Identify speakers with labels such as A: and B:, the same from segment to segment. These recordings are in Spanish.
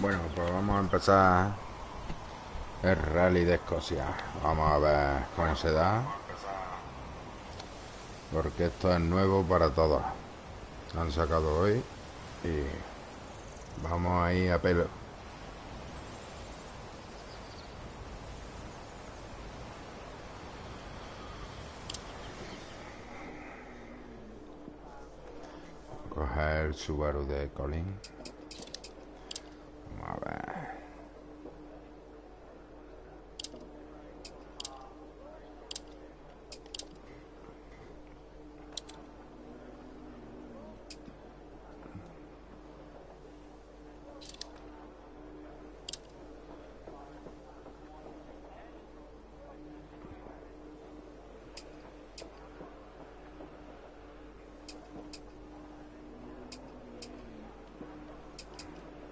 A: Bueno, pues vamos a empezar el Rally de Escocia. Vamos a ver cómo se da, porque esto es nuevo para todos. Lo han sacado hoy y vamos ahí a pelo. Coger el Subaru de Colin. Vamos a ver.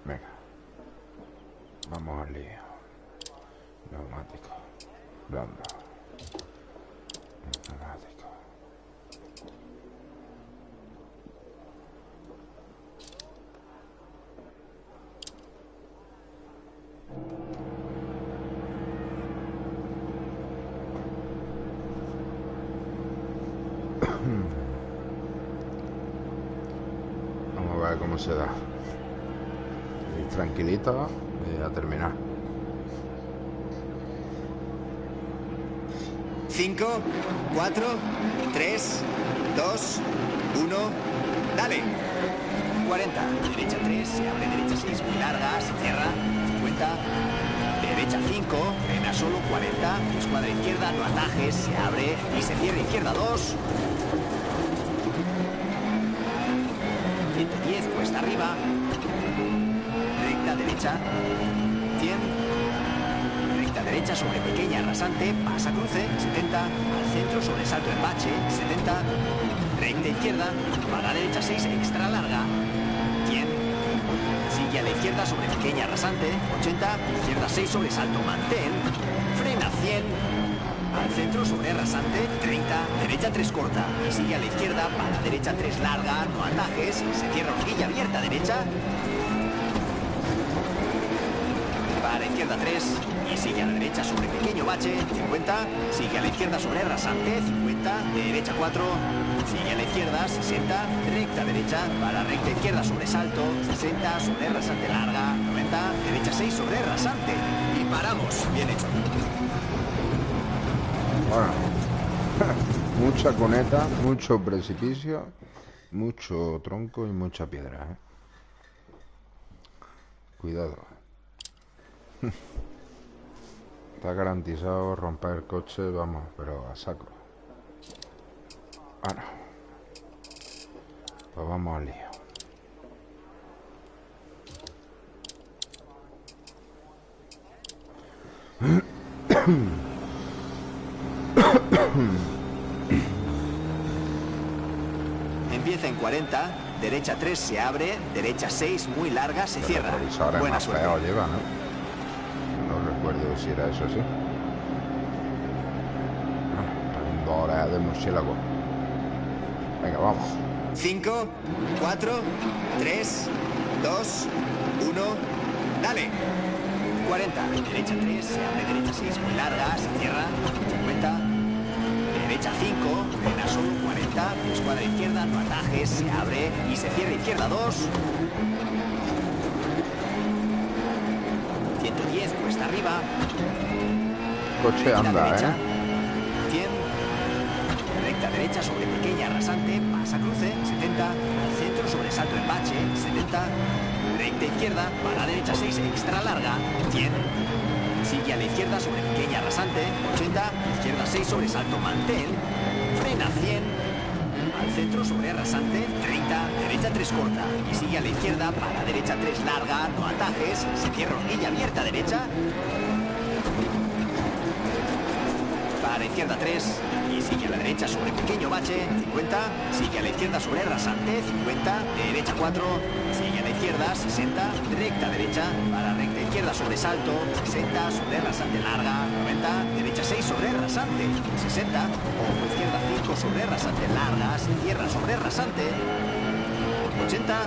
A: Venga, vamos al lío. Neumático, blando, neumático. Vamos a ver cómo se da. Y tranquilito y a terminar.
B: 5, 4, 3, 2, 1, dale. 40, derecha 3, se abre derecha 6, muy larga, se cierra. 50, derecha 5, frena solo. 40, escuadra izquierda, no atajes, se abre y se cierra. Izquierda 2. 110, cuesta arriba. Recta derecha. 100. Recta derecha sobre pequeña rasante, pasa cruce. 70, al centro sobre salto en bache. 70, recta izquierda, para derecha 6, extra larga. 100, sigue a la izquierda sobre pequeña rasante. 80, izquierda 6 sobre salto, mantén. Frena 100, al centro sobre rasante. 30, derecha 3 corta, y sigue a la izquierda, para derecha 3 larga, no atajes. Se cierra horquilla abierta derecha. Para izquierda 3 y sigue a la derecha sobre pequeño bache. 50, sigue a la izquierda sobre rasante. 50, derecha 4, sigue a la izquierda. 60, recta derecha, para recta izquierda sobre salto. 60, sobre rasante larga. 90, derecha 6 sobre rasante. Y paramos, bien hecho.
A: Bueno, mucha cuneta, mucho precipicio, mucho tronco y mucha piedra, ¿eh? Cuidado. Está garantizado romper el coche, vamos, pero a saco. Bueno, pues vamos al lío.
B: Empieza en 40, derecha 3 se abre, derecha 6 muy larga, se cierra. Buena suerte.
A: Feo lleva, ¿no? No recuerdo si era eso así. No, 2 horas de murciélago. Venga, vamos.
B: 5, 4, 3, 2, 1, dale. 40, derecha 3, se abre derecha 6, muy larga, se cierra. 50, derecha 5, frena solo. 40, escuadra izquierda, no atajes, se abre y se cierra. Izquierda 2. 110, cuesta arriba.
A: Coche anda,
B: derecha,
A: ¿eh?
B: 100, recta derecha sobre pequeña rasante, pasa cruce. 70, al centro sobre salto en bache. 70, recta izquierda, para derecha 6, extra larga. 100, sigue a la izquierda sobre pequeña rasante. 80, izquierda 6 sobre salto, mantén. Frena 100, al centro sobre rasante. 30, derecha 3 corta, y sigue a la izquierda, para derecha 3 larga, no atajes. Se cierra horquilla abierta derecha. Para izquierda 3 y sigue a la derecha sobre pequeño bache. 50, sigue a la izquierda sobre rasante. 50, derecha 4, sigue a la izquierda. 60, recta derecha, para recta izquierda sobre salto. 60, sobre rasante larga. 90, derecha 6 sobre rasante. 60, ojo izquierda 5 sobre rasante larga, se cierra sobre rasante. 80.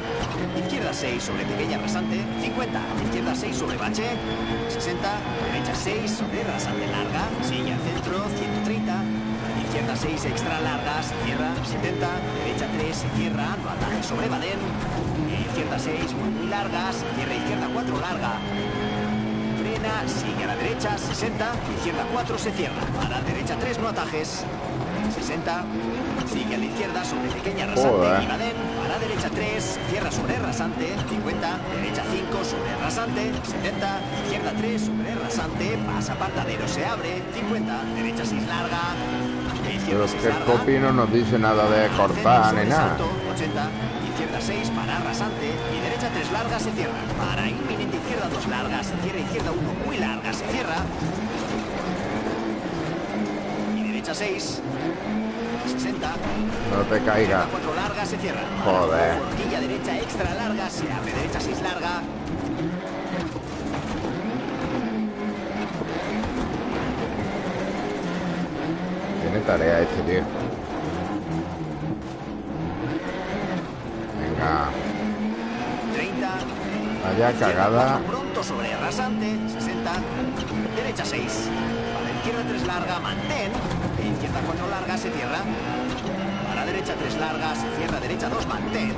B: Izquierda 6 sobre pequeña rasante. 50. Izquierda 6 sobre bache. 60. Derecha 6 sobre rasante larga. Sigue al centro. 130. Izquierda 6 extra larga. Se cierra. 70. Derecha 3 se cierra. No ataje sobre badén. Izquierda 6 muy larga. Se cierra. Izquierda 4 larga. Frena. Sigue a la derecha. 60. Izquierda 4 se cierra. Para derecha 3 no atajes. 60. Sigue a la izquierda sobre pequeña rasante y badén. Para derecha 3, cierra sobre rasante. 50. Derecha 5 sobre rasante. 70. Izquierda 3 sobre rasante. Pasa apartadero, se abre. 50. Derecha 6 larga.
A: Pero es que el copy no nos dice nada de cortar ni nada.
B: 80. Izquierda 6 para rasante. Y derecha 3 larga se cierra. Para inminente izquierda 2 largas. Se cierra izquierda 1 muy larga. Se cierra. Y derecha 6. 60.
A: No te caiga.
B: 4 larga se cierra.
A: Joder.
B: Horquilla derecha extra larga se abre. Derecha 6 larga.
A: Tiene tarea este tío. Venga.
B: 30.
A: Vaya cagada.
B: Pronto sobre rasante. 60. Derecha 6. Para izquierda 3 larga. Mantén. Izquierda 4 larga se cierra. Para derecha 3 larga se cierra. Derecha 2 mantén.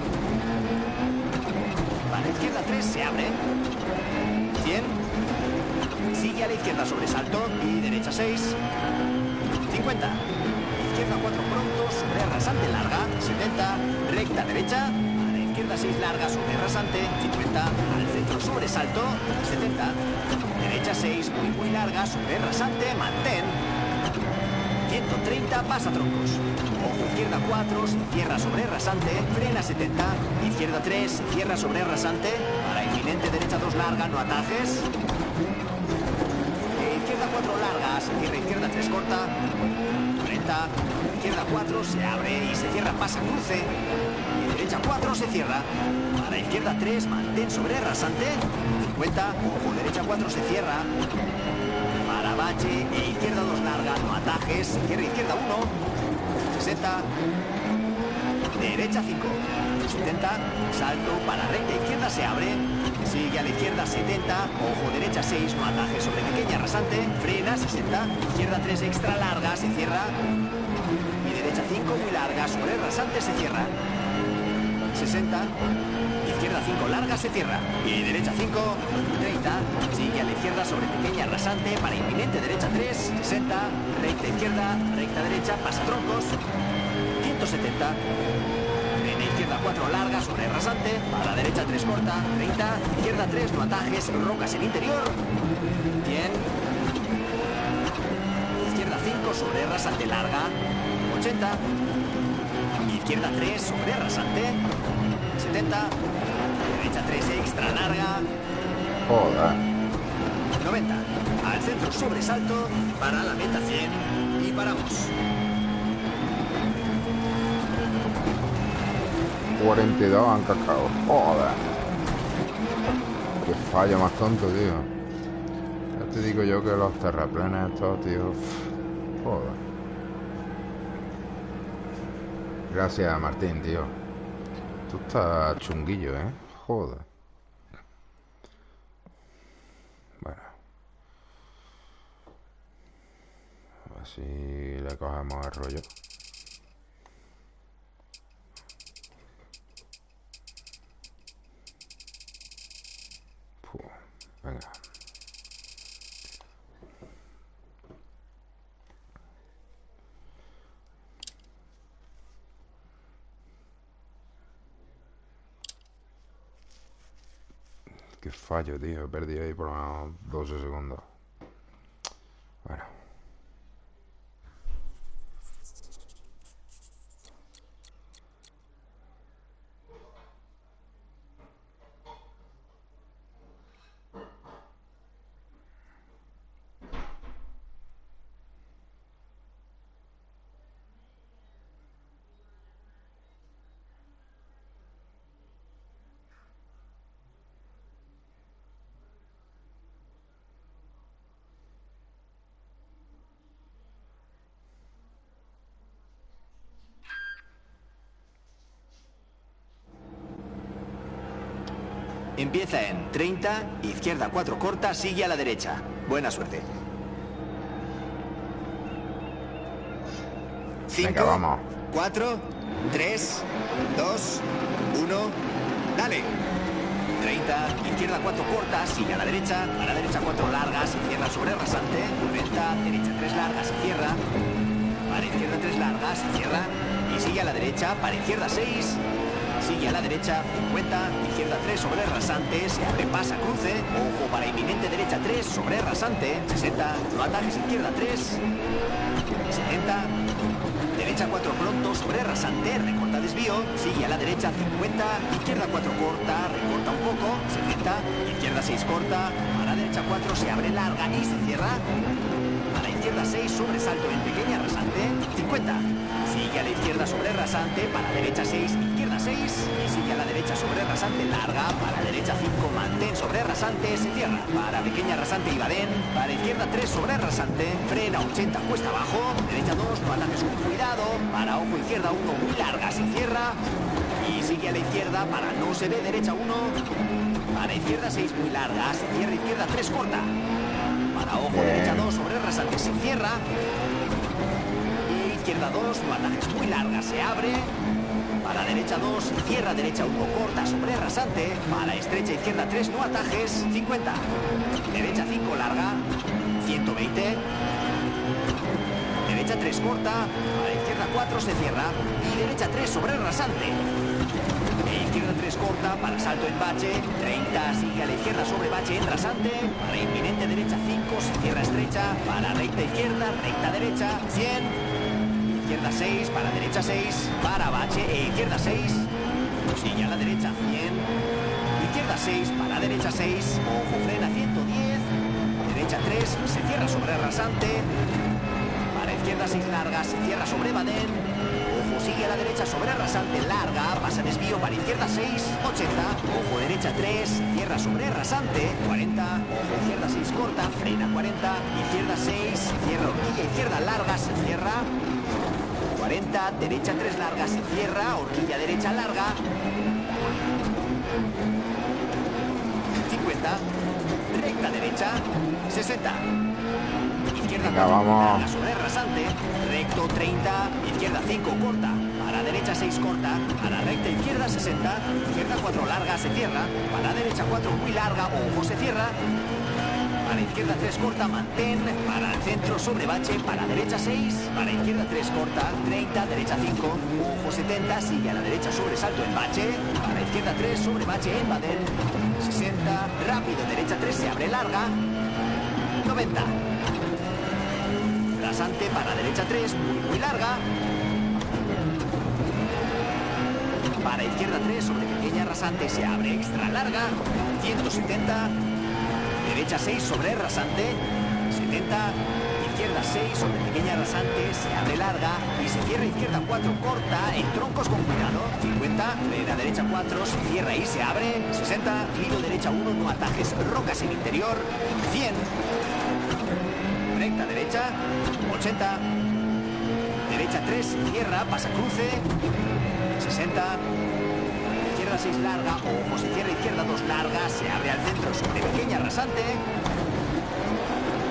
B: Para izquierda 3 se abre. 100. Sigue a la izquierda sobresalto. Y derecha 6. 50. Izquierda 4 pronto sobre rasante larga. 70. Recta derecha. A la izquierda 6 larga sobre rasante. 50. Al centro sobresalto. 70. Derecha 6 muy larga sobre rasante. Mantén. 130, pasa troncos. Ojo izquierda 4, se cierra sobre rasante. Frena 70. Izquierda 3, se cierra sobre rasante. Para inminente derecha 2 larga, no atajes. Izquierda 4 larga, se cierra izquierda 3 corta. 40. Izquierda 4 se abre y se cierra, pasa cruce. Y derecha 4 se cierra. Para izquierda 3, mantén sobre rasante. 50. Ojo derecha 4 se cierra. Para bache e izquierda 2 larga, no atajes. Se cierra izquierda 1. 60. Derecha 5. 70. Salto para recta izquierda se abre. Sigue a la izquierda 70. Ojo derecha 6. No ataje sobre pequeña rasante. Frena 60. Izquierda 3 extra larga se cierra. Y derecha 5 muy larga sobre rasante se cierra. 60. Izquierda 5 larga se cierra. Y derecha 5. 30. Sigue a la izquierda sobre pequeña rasante para inminente derecha 3. 60. Recta izquierda. Recta derecha. Pasa troncos. 170. Frena izquierda 4 larga sobre rasante. Para derecha 3 corta. 30. Izquierda 3 no atajes. Rocas en interior. 100. Izquierda 5 sobre rasante larga. 80. Izquierda 3 sobre rasante. 70. Derecha 3 extra larga.
A: Joder.
B: 90. Al centro sobresalto. Para la meta 100. Y paramos.
A: 42 han cascado. Joder. Qué fallo más tonto, tío. Ya te digo yo que los terraplenes estos, tío. Joder. Gracias, Martín, tío. Tú estás chunguillo, ¿eh? Joder. Bueno. A ver si le cogemos el rollo. Venga. Qué fallo, tío. He perdido ahí por lo menos 12 segundos. Bueno.
B: Empieza en 30, izquierda 4 corta, sigue a la derecha. Buena suerte. 5,
A: Venga, vamos.
B: 4, 3, 2, 1, dale. 30, izquierda 4 cortas, sigue a la derecha 4 largas, se cierra sobre rasante. 40, derecha 3 largas, se cierra. Para izquierda 3 largas, se cierra. Y sigue a la derecha, para izquierda 6. Sigue a la derecha, 50, izquierda 3 sobre rasante, se abre, pasa, cruce. Ojo para inminente derecha 3 sobre rasante. 60, no atajes, izquierda 3. 70. Derecha 4 pronto, sobre rasante, recorta desvío, sigue a la derecha 50, izquierda 4 corta, recorta un poco, 70, izquierda 6 corta, a la derecha 4 se abre larga y se cierra, a la izquierda 6 sobresalto en pequeña rasante, 50, sigue a la izquierda sobre rasante, para derecha 6, izquierda 6, y sigue a la derecha sobre rasante larga, para derecha 5, mantén sobre rasante, se cierra, para pequeña rasante y badén, para izquierda 3 sobre rasante, frena 80, cuesta abajo, derecha 2, no ataques con cuidado, para ojo izquierda 1, muy larga, se cierra, y sigue a la izquierda, para no se ve, derecha 1, para izquierda 6, muy larga, se cierra, izquierda 3, corta, para ojo derecha 2, sobre rasante, se cierra, y izquierda 2, no ataques muy larga, se abre, para derecha 2, cierra derecha 1, corta sobre rasante, para estrecha izquierda 3, no atajes, 50, derecha 5, larga, 120, derecha 3 corta, a la izquierda 4 se cierra y derecha 3 sobre rasante. E izquierda 3 corta para salto en bache, 30 sigue a la izquierda sobre bache en rasante, para inminente derecha 5 se cierra estrecha, para recta izquierda, recta derecha, 100, izquierda 6, para derecha 6, para bache e izquierda 6, sigue a la derecha 100, izquierda 6, para derecha 6, ojo frena 110, derecha 3, se cierra sobre rasante, izquierda 6 larga, se cierra sobre badén. Ojo, sigue a la derecha sobre rasante larga, pasa desvío para izquierda 6, 80. Ojo derecha 3, cierra sobre rasante, 40. Ojo izquierda 6 corta, frena 40. Izquierda 6, cierra horquilla izquierda larga, se cierra. 40, derecha 3 larga, se cierra, horquilla derecha larga. 50, recta derecha, 60. Izquierda 4, larga sobre rasante, recto 30, izquierda 5 corta, para derecha 6 corta, para recta izquierda 60, izquierda 4 larga se cierra, para derecha 4 muy larga, ojo se cierra, para izquierda 3 corta, mantén, para el centro sobre bache, para derecha 6, para izquierda 3 corta, 30, derecha 5, ojo 70, sigue a la derecha sobre salto en bache, para izquierda 3 sobre bache en badén, 60, rápido derecha 3 se abre larga, 90. Rasante para derecha 3, muy larga. Para izquierda 3, sobre pequeña rasante se abre extra larga. 170. Derecha 6 sobre rasante. 70. Izquierda 6 sobre pequeña rasante se abre larga. Y se cierra izquierda 4 corta en troncos con cuidado. 50. Frena derecha 4, se cierra y se abre. 60. Giro derecha 1, no atajes. Rocas en interior. 100. Recta derecha, 80, derecha 3, cierra, pasa cruce, 60, izquierda 6 larga, ojo, se cierra izquierda 2 larga, se abre al centro sobre pequeña rasante,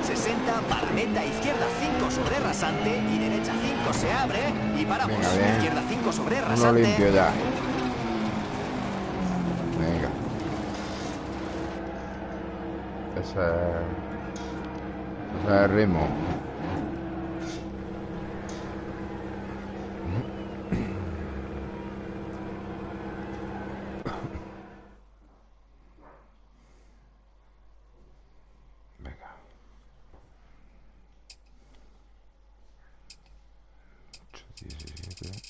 B: 60, para meta, izquierda 5 sobre rasante y derecha 5 se abre y paramos, izquierda 5 sobre rasante.
A: Uno limpio ya. Venga. Ese es el ritmo. Venga. 8-17.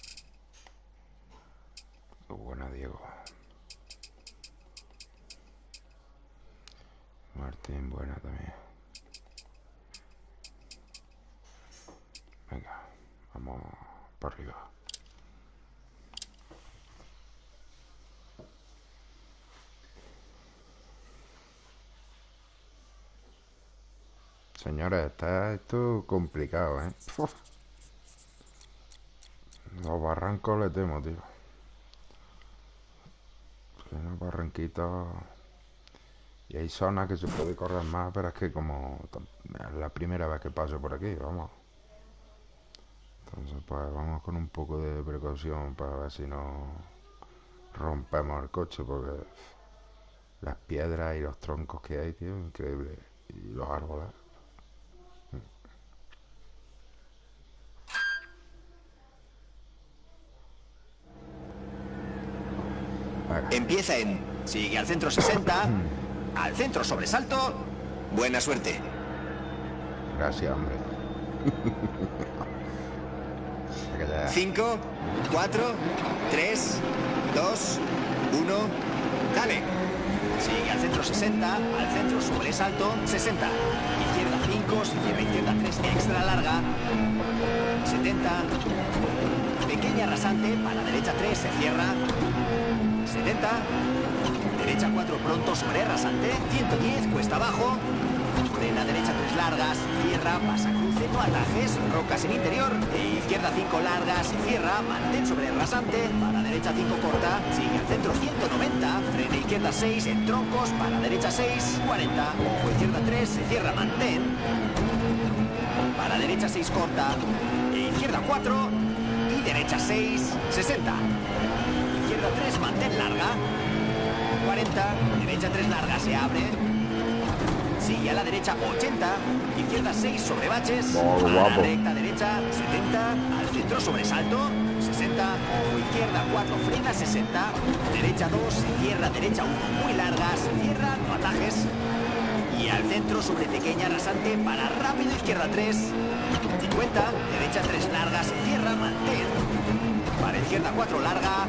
A: Qué buena, Diego. Martín, buena también. Venga, vamos para arriba. Señores, está esto complicado, ¿eh? Uf. Los barrancos le temo, tío. Unos barranquitos Y hay zonas que se puede correr más, pero es que como es la primera vez que paso por aquí, vamos. Entonces pues vamos con un poco de precaución para ver si no rompemos el coche, porque las piedras y los troncos que hay, tío, increíble. Y los árboles. Venga.
B: Empieza en... Sigue al centro 60. Al centro sobresalto. Buena suerte.
A: Gracias, hombre.
B: 5, 4, 3, 2, 1. Dale. Sigue al centro 60. Al centro sobresalto 60. Izquierda 5. Se cierra izquierda 3. Extra larga. 70. Pequeña rasante. Para derecha 3. Se cierra. 70. Derecha 4 pronto sobre rasante. 110. Cuesta abajo. Frena derecha 3 largas. Cierra. Pasa cruce. No atajes. Rocas en interior. Izquierda 5 largas. Cierra. Mantén sobre rasante. Para derecha 5 corta. Sigue al centro 190. Frena izquierda 6 en troncos. Para derecha 6. 40. Ojo izquierda 3. Se cierra. Mantén. Para derecha 6 corta. Izquierda 4. Y derecha 6. 60. Izquierda 3. Mantén larga. 40. Derecha 3 larga. Se abre. Sigue a la derecha 80. Izquierda 6 sobre baches.
A: Guapo.
B: Recta derecha 70. Al centro sobresalto 60. Ojo izquierda 4. Frena 60. Derecha 2. Cierra derecha 1. Muy largas. Cierra. No atajes. Y al centro sobre pequeña rasante. Para rápido izquierda 3. 50. Derecha 3 largas. Cierra. Mantén. Para izquierda 4 larga.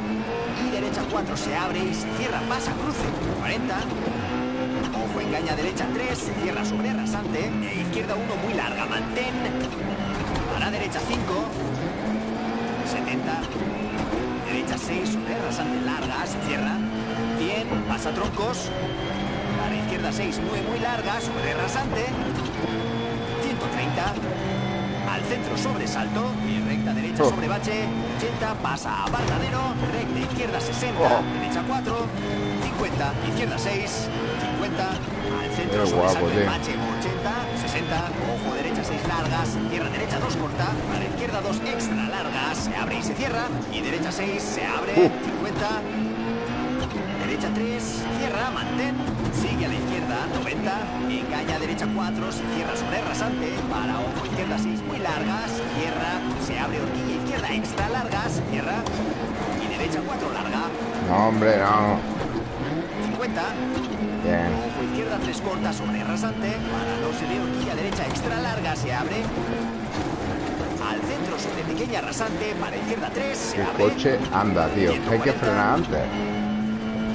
B: Y derecha 4 se abre y se cierra. Pasa cruce. 40. Ojo engaña derecha 3, se cierra sobre rasante. Izquierda 1 muy larga, mantén. Para derecha 5. 70. Derecha 6 sobre rasante larga, se cierra. 100, pasa troncos. Para izquierda 6 muy larga, sobre rasante. 130. Al centro sobresalto y recta derecha sobre bache. 80, pasa a Bardadero. Recta izquierda 60, derecha 4. 50, izquierda 6. 50, al centro sobresalto el bache 80, 60, ojo derecha 6 largas, cierra derecha 2 corta, para izquierda 2 extra largas, se abre y se cierra, y derecha 6 se abre, 50, derecha 3, cierra, mantén, sigue a la izquierda 90, engaña derecha 4, se cierra sobre rasante, para ojo izquierda 6 muy largas, cierra, se abre horquilla izquierda extra largas, cierra, y derecha 4 larga.
A: No, hombre, no.
B: 50.
A: Bien.
B: Ojo izquierda 3 corta sobre rasante. Para no se ve horquilla derecha extra larga se abre. Al centro sobre pequeña rasante. Para izquierda 3 se
A: El
B: abre.
A: coche anda, tío. Hay que frenar antes.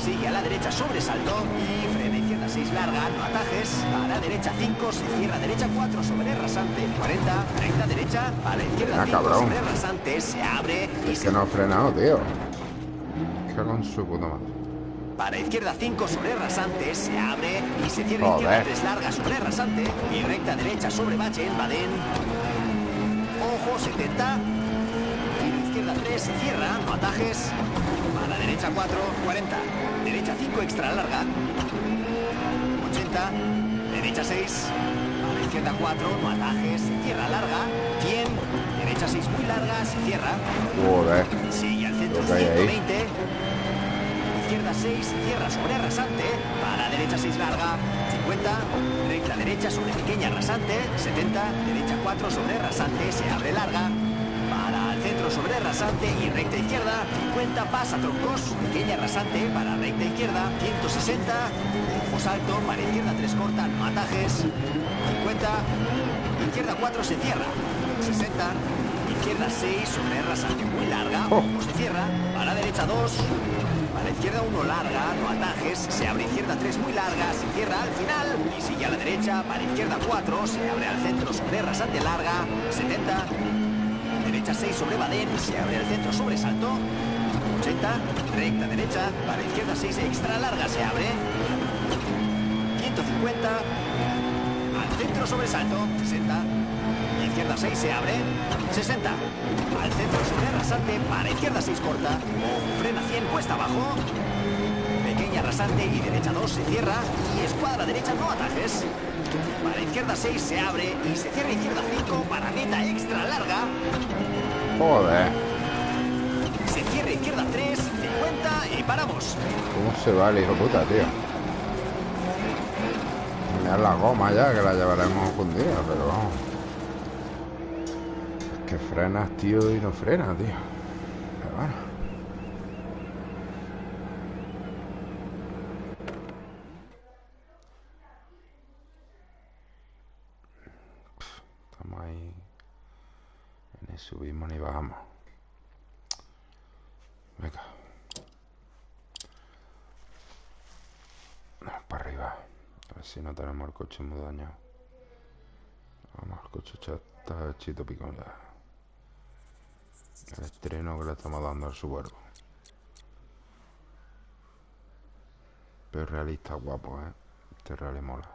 B: Sigue a la derecha sobresalto. Y frena izquierda 6 larga. No atajes. Para derecha 5 se cierra derecha 4 sobre rasante. 40. Recta derecha. Para izquierda 5 sobre rasante. Se abre. Y
A: es que no ha frenado, tío. Que con su puta madre.
B: Para izquierda 5 sobre rasante, se abre y se cierra. Izquierda 3 larga sobre rasante y recta derecha sobre bache en Badén. Ojo 70. Giro izquierda 3 se cierra, no atajes. Para derecha 4, 40. Derecha 5 extra larga. 80. Derecha 6. Para izquierda 4, no atajes. Se cierra larga. 100. Derecha 6 muy larga, se cierra.
A: Joder.
B: Sigue al centro 120. Izquierda 6, cierra sobre rasante. Para derecha 6 larga. 50. Recta derecha sobre pequeña rasante. 70. Derecha 4 sobre rasante. Se abre larga. Para al centro sobre rasante y recta izquierda. 50. Pasa troncos. Pequeña rasante. Para recta izquierda. 160. Ojo salto. Para izquierda 3 corta. No atajes. 50. Izquierda 4 se cierra. 60. Izquierda 6 sobre rasante muy larga. Ojo se cierra. Para derecha 2. Para izquierda 1 larga, no atajes, se abre izquierda 3 muy larga, se cierra al final y sigue a la derecha, para izquierda 4, se abre al centro sobre rasante larga, 70, derecha 6 sobre Badén, se abre al centro sobre salto, 80, recta derecha, para izquierda 6 extra larga, se abre, 150, al centro sobre salto, 60, izquierda 6 se abre, 60. Al centro sobre rasante, para izquierda 6 corta. Ojo, frena 100, cuesta abajo. Pequeña pequeña rasante y derecha 2 se cierra y escuadra derecha no atajes. Para izquierda 6 se abre y se cierra izquierda 5 para meta extra larga.
A: Joder.
B: Se cierra izquierda 3, 50 y paramos.
A: ¿Cómo se va el hijo puta, tío? Mirad la goma ya, que la llevaremos fundida, pero vamos. Es que frenas, tío, y no frena, tío. Pero bueno. Estamos ahí. Ni subimos ni bajamos. Venga. Para arriba. A ver si no tenemos el coche muy dañado. Vamos, el coche ya está hechito picón ya. El estreno que le estamos dando al Subaru. Pero realista guapo, Este rally mola.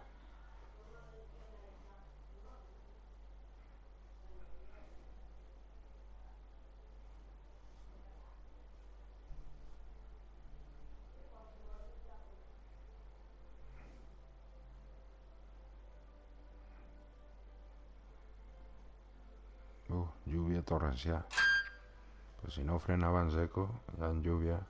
A: Lluvia torrencial. Pues si no frenaba en seco, ya en lluvia.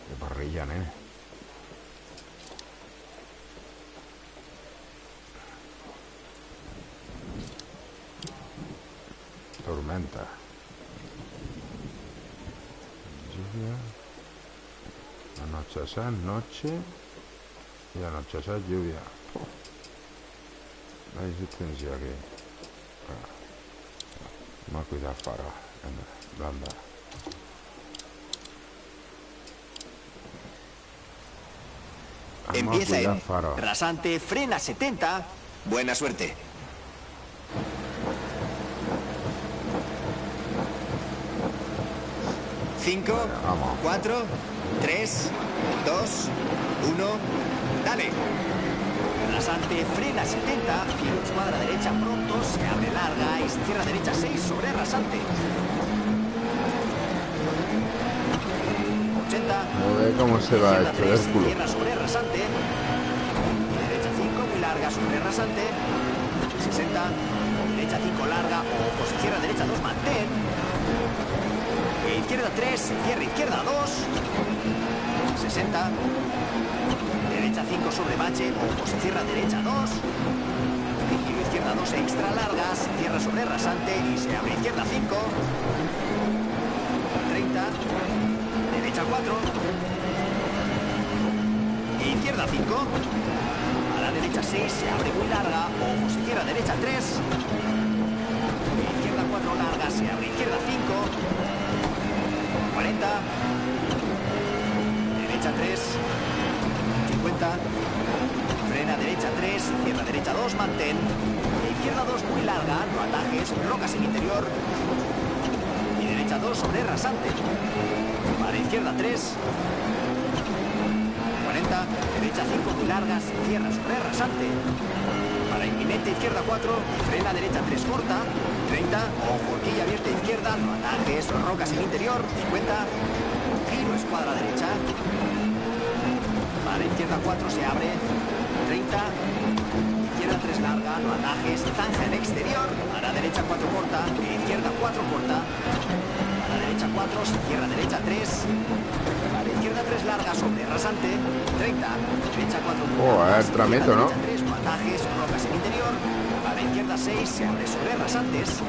A: Qué parrilla, nene. Tormenta. Lluvia. Anochecer, noche. Y anochecer, lluvia. Hay existencia aquí. Vamos a cuidar faro. Anda.
B: Empieza en rasante, frena 70. Buena suerte. Cinco, 4, 3, 2, 1. Dale. Rasante, frena 70. Giro escuadra derecha pronto. Se abre larga y se cierra derecha 6 sobre rasante. 80.
A: A ver cómo se va esto del culo.
B: Cierra sobre rasante. Derecha 5 muy larga sobre rasante. 60. Derecha 5 larga. Ojo, se cierra derecha 2, mantén. Izquierda 3, se cierra izquierda 2. 60. Derecha 5 sobre bache. Ojo, se cierra derecha 2. Giro izquierda 2 extra larga. Se cierra sobre rasante y se abre izquierda 5. 30. Derecha 4. Izquierda 5. A la derecha 6, se abre muy larga. Ojo, se cierra derecha 3. Izquierda 4 larga, se abre izquierda 5. 40. Derecha 3. 50. Frena derecha 3, cierra derecha 2, mantén. Izquierda 2 muy larga, no atajes, rocas en interior. Y derecha 2 sobre rasante. Para izquierda 3. 40. Derecha 5 muy larga, se cierra sobre rasante. Para inminente izquierda 4. Frena derecha 3 corta. 30. Ojo, horquilla abierta izquierda, no atajes, rocas en interior. 50. Giro escuadra derecha. Para izquierda 4 se abre. 30. Izquierda 3 larga, no atajes, zanja en exterior. A la derecha 4 corta. Izquierda 4 corta. A la derecha 4, se cierra derecha 3. A la izquierda 3 larga sobre rasante. 30. Derecha 4 muy larga,
A: el tramito, ¿no?
B: derecha 3, no atajes, rocas en interior. A la izquierda izquierda 6, se abre sobre rasantes.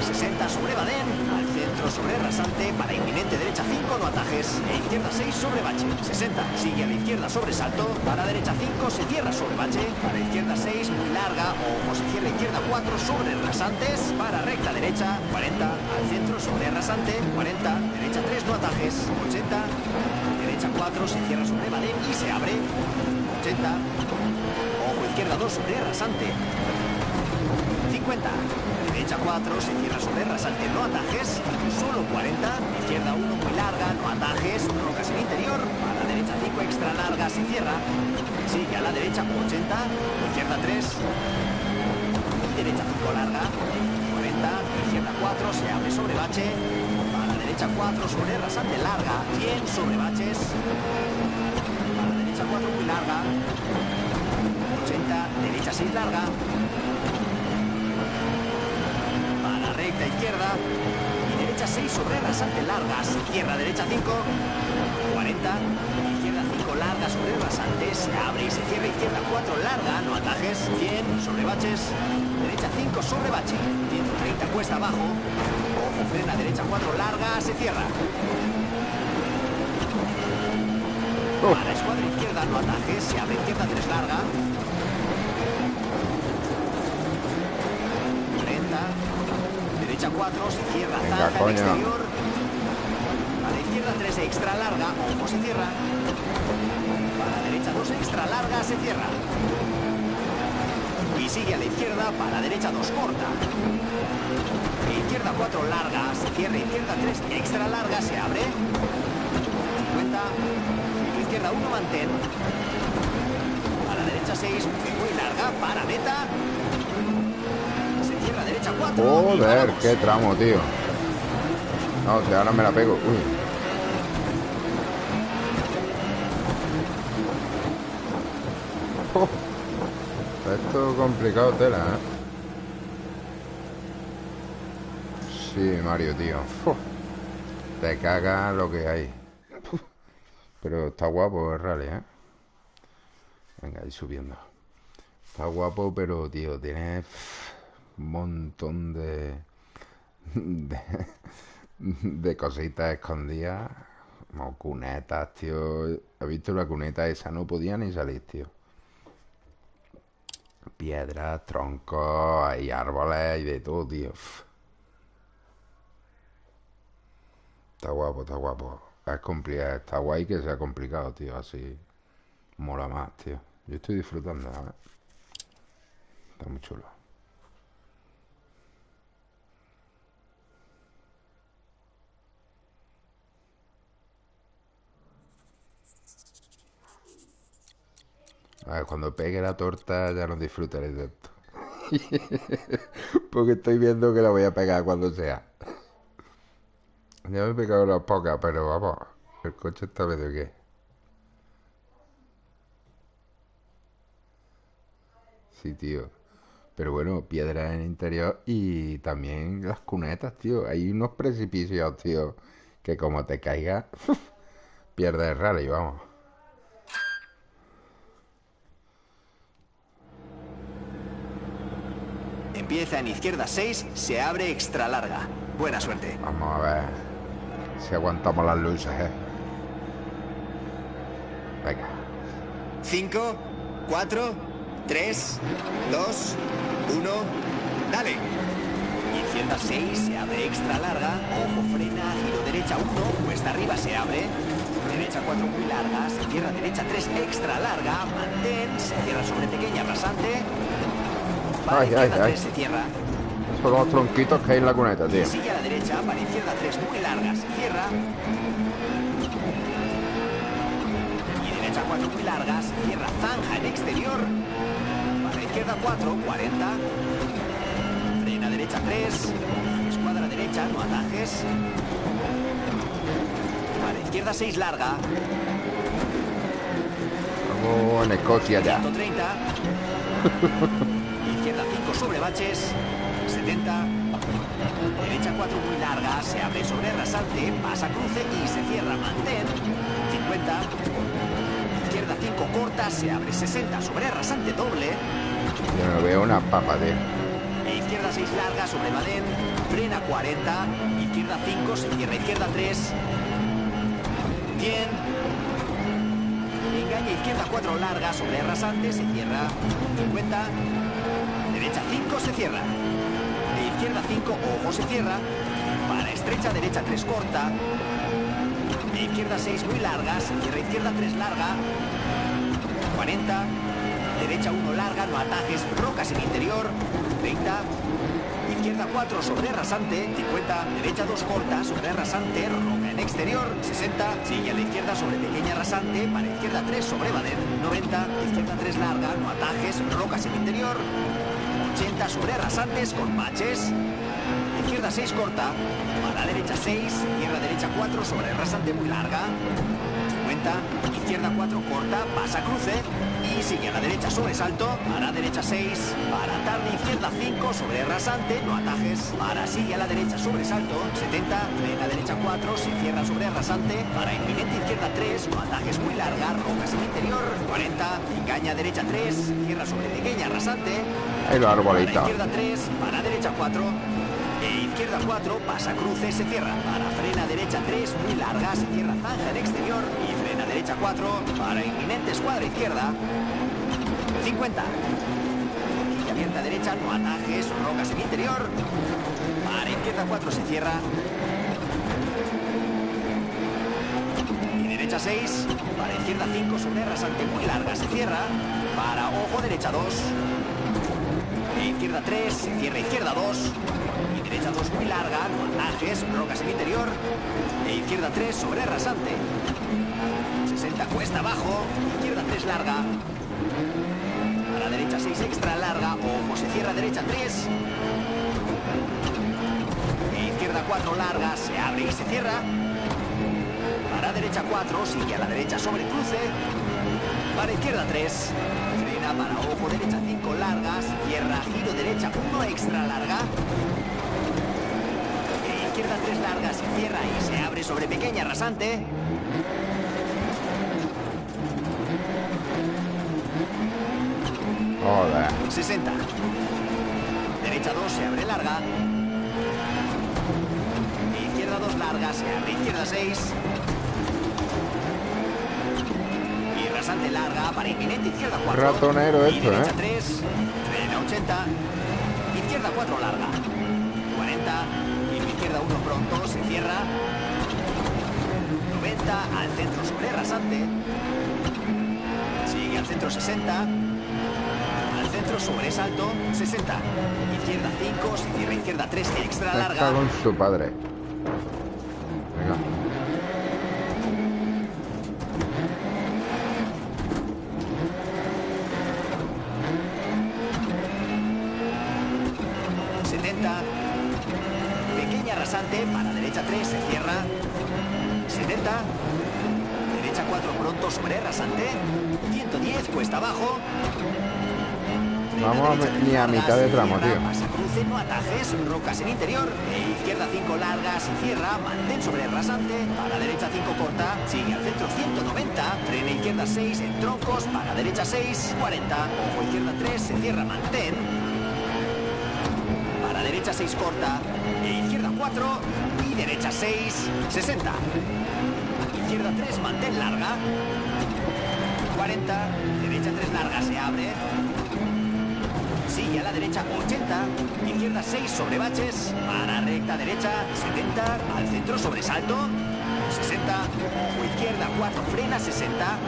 B: 60 sobre badén, al centro sobre rasante, para inminente derecha 5, no atajes. E izquierda 6 sobre bache. 60, sigue a la izquierda sobre salto, para derecha 5, se cierra sobre bache. Para izquierda 6, muy larga, ojo, se cierra izquierda 4 sobre rasantes. Para recta derecha, 40, al centro sobre rasante. 40, derecha 3, no atajes. 80, derecha 4, se cierra sobre badén y se abre. 80, ojo, izquierda 2 sobre rasante. 50, derecha 4, se cierra sobre rasante, no atajes. Solo 40, izquierda 1 muy larga, no atajes. Rocas en interior, a la derecha 5 extra larga, se cierra. Sigue a la derecha 80, izquierda 3, derecha 5 larga. 40, izquierda 4, se abre sobre bache. A la derecha 4 sobre rasante larga, 100 sobre baches. A la derecha 4 muy larga. 80, derecha 6 larga. Para recta izquierda. Y derecha 6 sobre rasante larga. Se cierra derecha 5. 40. Izquierda 5 larga sobre rasante. Se abre y se cierra izquierda 4 larga. No atajes. 100 sobre baches. Derecha 5 sobre bache. 130 cuesta abajo. Ojo, frena derecha 4 larga. Se cierra. Para escuadra izquierda no atajes. Se abre izquierda 3 larga. 30. Derecha 4, se cierra.
A: Venga,
B: Zanja en
A: coño.
B: exterior. A la izquierda 3 extra larga. Ojo, se cierra. Para la derecha 2 extra larga. Se cierra. Y sigue a la izquierda. Para la derecha 2 corta. Izquierda 4 larga. Se cierra. Izquierda 3 extra larga. Se abre. 50. Izquierda 1 mantén. A la derecha 6 muy larga. Para meta. Se cierra derecha 4.
A: Joder, qué tramo, tío. No, o sea, ahora me la pego. Uy. Oh. Esto es complicado tela, ¿eh? Sí, Mario, tío. Uf. Te caga lo que hay. Uf. Pero está guapo el rally, ¿eh? Venga, ahí subiendo. Está guapo, pero, tío, tiene un montón de cositas escondidas. Como cunetas, tío. ¿Has visto la cuneta esa? No podía ni salir, tío. Piedras, troncos, hay árboles y de todo, tío. Está guapo, está guapo. Es complicado, está guay que sea complicado, tío. Así mola más, tío. Yo estoy disfrutando, ¿sabes? Está muy chulo. A ver, cuando pegue la torta ya no disfrutaré de esto. Porque estoy viendo que la voy a pegar cuando sea. Ya me he pegado unas pocas, pero vamos. El coche está medio que. Sí, tío. Pero bueno, piedras en el interior y también las cunetas, tío. Hay unos precipicios, tío, que como te caigas, pierdes el rally, vamos.
B: Empieza en izquierda 6, se abre extra larga. Buena suerte.
A: Vamos a ver si aguantamos las luces, ¿eh? Venga.
B: 5, 4, 3, 2, 1, dale. Izquierda 6, se abre extra larga. Ojo, frena, giro derecha 1, cuesta arriba se abre. Derecha 4 muy larga, se cierra derecha 3 extra larga. Mantén, se cierra sobre pequeña rasante. Para
A: Ay,
B: izquierda
A: ay, ay.
B: 3 se cierra.
A: Son los tronquitos que hay en la cuneta, tío.
B: Sigue a la derecha, para izquierda 3 muy larga, se cierra. Y derecha 4 muy larga, se cierra, zanja en exterior. Para izquierda 4, 40. Frena derecha 3. Escuadra derecha, no atajes. Para izquierda 6 larga.
A: Vamos en Escocia ya.
B: 130. Izquierda 5 sobre baches. 70. Derecha 4 muy larga, se abre sobre rasante, pasa cruce y se cierra, mantén. 50. Izquierda 5 corta, se abre 60 sobre rasante doble.
A: Yo no veo una papa, tío.
B: izquierda 6 larga sobre Badén, frena 40, izquierda 5, se cierra izquierda 3, 100, engaña izquierda 4 larga sobre rasante, se cierra 50, derecha 5, se cierra, de izquierda 5, ojo, se cierra, para estrecha, derecha 3 corta, de izquierda 6 muy larga, se cierra izquierda 3 larga, 40, derecha 1 larga, no atajes, rocas en interior, 30, izquierda 4 sobre rasante, 50, derecha 2 corta sobre rasante, roca en exterior, 60, sigue a la izquierda sobre pequeña rasante, para izquierda 3 sobre Badén, 90, izquierda 3 larga, no atajes, rocas en interior, 80 sobre rasantes con baches, izquierda 6 corta, para derecha 6, izquierda derecha 4 sobre rasante muy larga, 50, izquierda 4 corta, pasa cruce y sigue a la derecha sobresalto, para derecha 6, para tarde izquierda 5 sobre rasante, no atajes, para sigue a la derecha sobresalto, 70, frena derecha 4, se cierra sobre rasante, para inminente izquierda 3, no atajes muy larga, rocas en interior, 40, engaña derecha 3, cierra sobre pequeña rasante,
A: ahí lo
B: para
A: arbolita.
B: izquierda 3, para derecha 4, izquierda 4, pasa cruce, se cierra, para frena derecha 3, muy larga, se cierra zanja en exterior y frena derecha 4, para inminente escuadra izquierda, 50, y abierta derecha, no atajes, rocas en interior, para izquierda 4 se cierra, y derecha 6, para izquierda 5 sobre rasante muy larga, se cierra, para ojo derecha 2, izquierda 3, se cierra izquierda 2, y derecha 2 muy larga, no atajes, rocas en interior, e izquierda 3 sobre rasante, 60 cuesta abajo, izquierda 3 larga, para derecha 6 extra larga, ojo, se cierra derecha 3, e izquierda 4 larga, se abre y se cierra, para derecha 4, sigue a la derecha sobre cruce, para izquierda 3, frena para ojo derecha 5 largas, cierra, giro derecha 1 extra larga, e izquierda 3 largas, se cierra y se abre sobre pequeña rasante,
A: Joder.
B: 60, derecha 2 se abre larga, izquierda 2 larga, se abre izquierda 6, y rasante larga para inminente izquierda 4,
A: Ratonero
B: y
A: esto,
B: derecha 3, frena 80, izquierda 4 larga, 40, y izquierda 1 pronto, se cierra, 90, al centro sobre rasante, sigue al centro 60, centro sobresalto, 60, izquierda 5, se cierra izquierda 3, extra
A: Me
B: larga,
A: cago en su padre. Venga.
B: pequeña rasante, para derecha 3, se cierra, 70, derecha 4 pronto sobre rasante, 110 cuesta abajo.
A: Vamos ni a mitad de tramo, tío.
B: Pasa cruce, no atajes, rocas en interior, izquierda 5 largas, cierra, mantén sobre rasante, para derecha 5 corta, sigue al centro 190, frena izquierda 6 en troncos, para derecha 6, 40, ojo izquierda 3, se cierra, mantén, para derecha 6 corta, izquierda 4 y derecha 6, 60, izquierda 3, mantén larga, 40, derecha 3 larga, se abre, sigue a la derecha 80, izquierda 6 sobre baches, para recta derecha 70, al centro sobresalto 60, ojo izquierda 4 frena 60,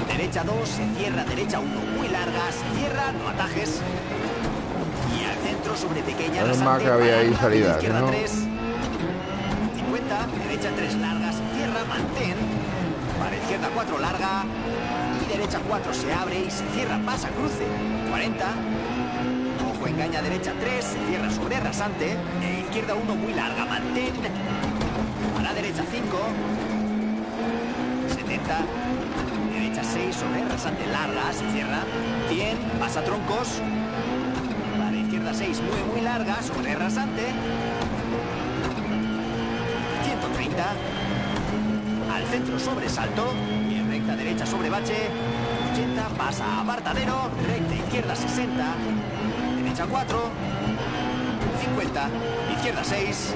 B: derecha 2 se cierra, derecha 1 muy larga, se cierra, no atajes, y al centro sobre pequeña rasante,
A: que había ahí salida,
B: izquierda
A: ¿no?
B: 3, 50, derecha 3 larga, se cierra, mantén, para izquierda 4 larga, y derecha 4 se abre y se cierra, pasa cruce, 40, ojo engaña derecha 3, se cierra sobre rasante, izquierda 1 muy larga, mantén, para derecha 5, 70, derecha 6 sobre rasante larga, se cierra, 100, pasa troncos, para izquierda 6 muy larga, sobre rasante, 130, al centro sobresalto, y en recta derecha sobre bache, 80, pasa a apartadero, recta izquierda 60, derecha 4, 50, izquierda 6,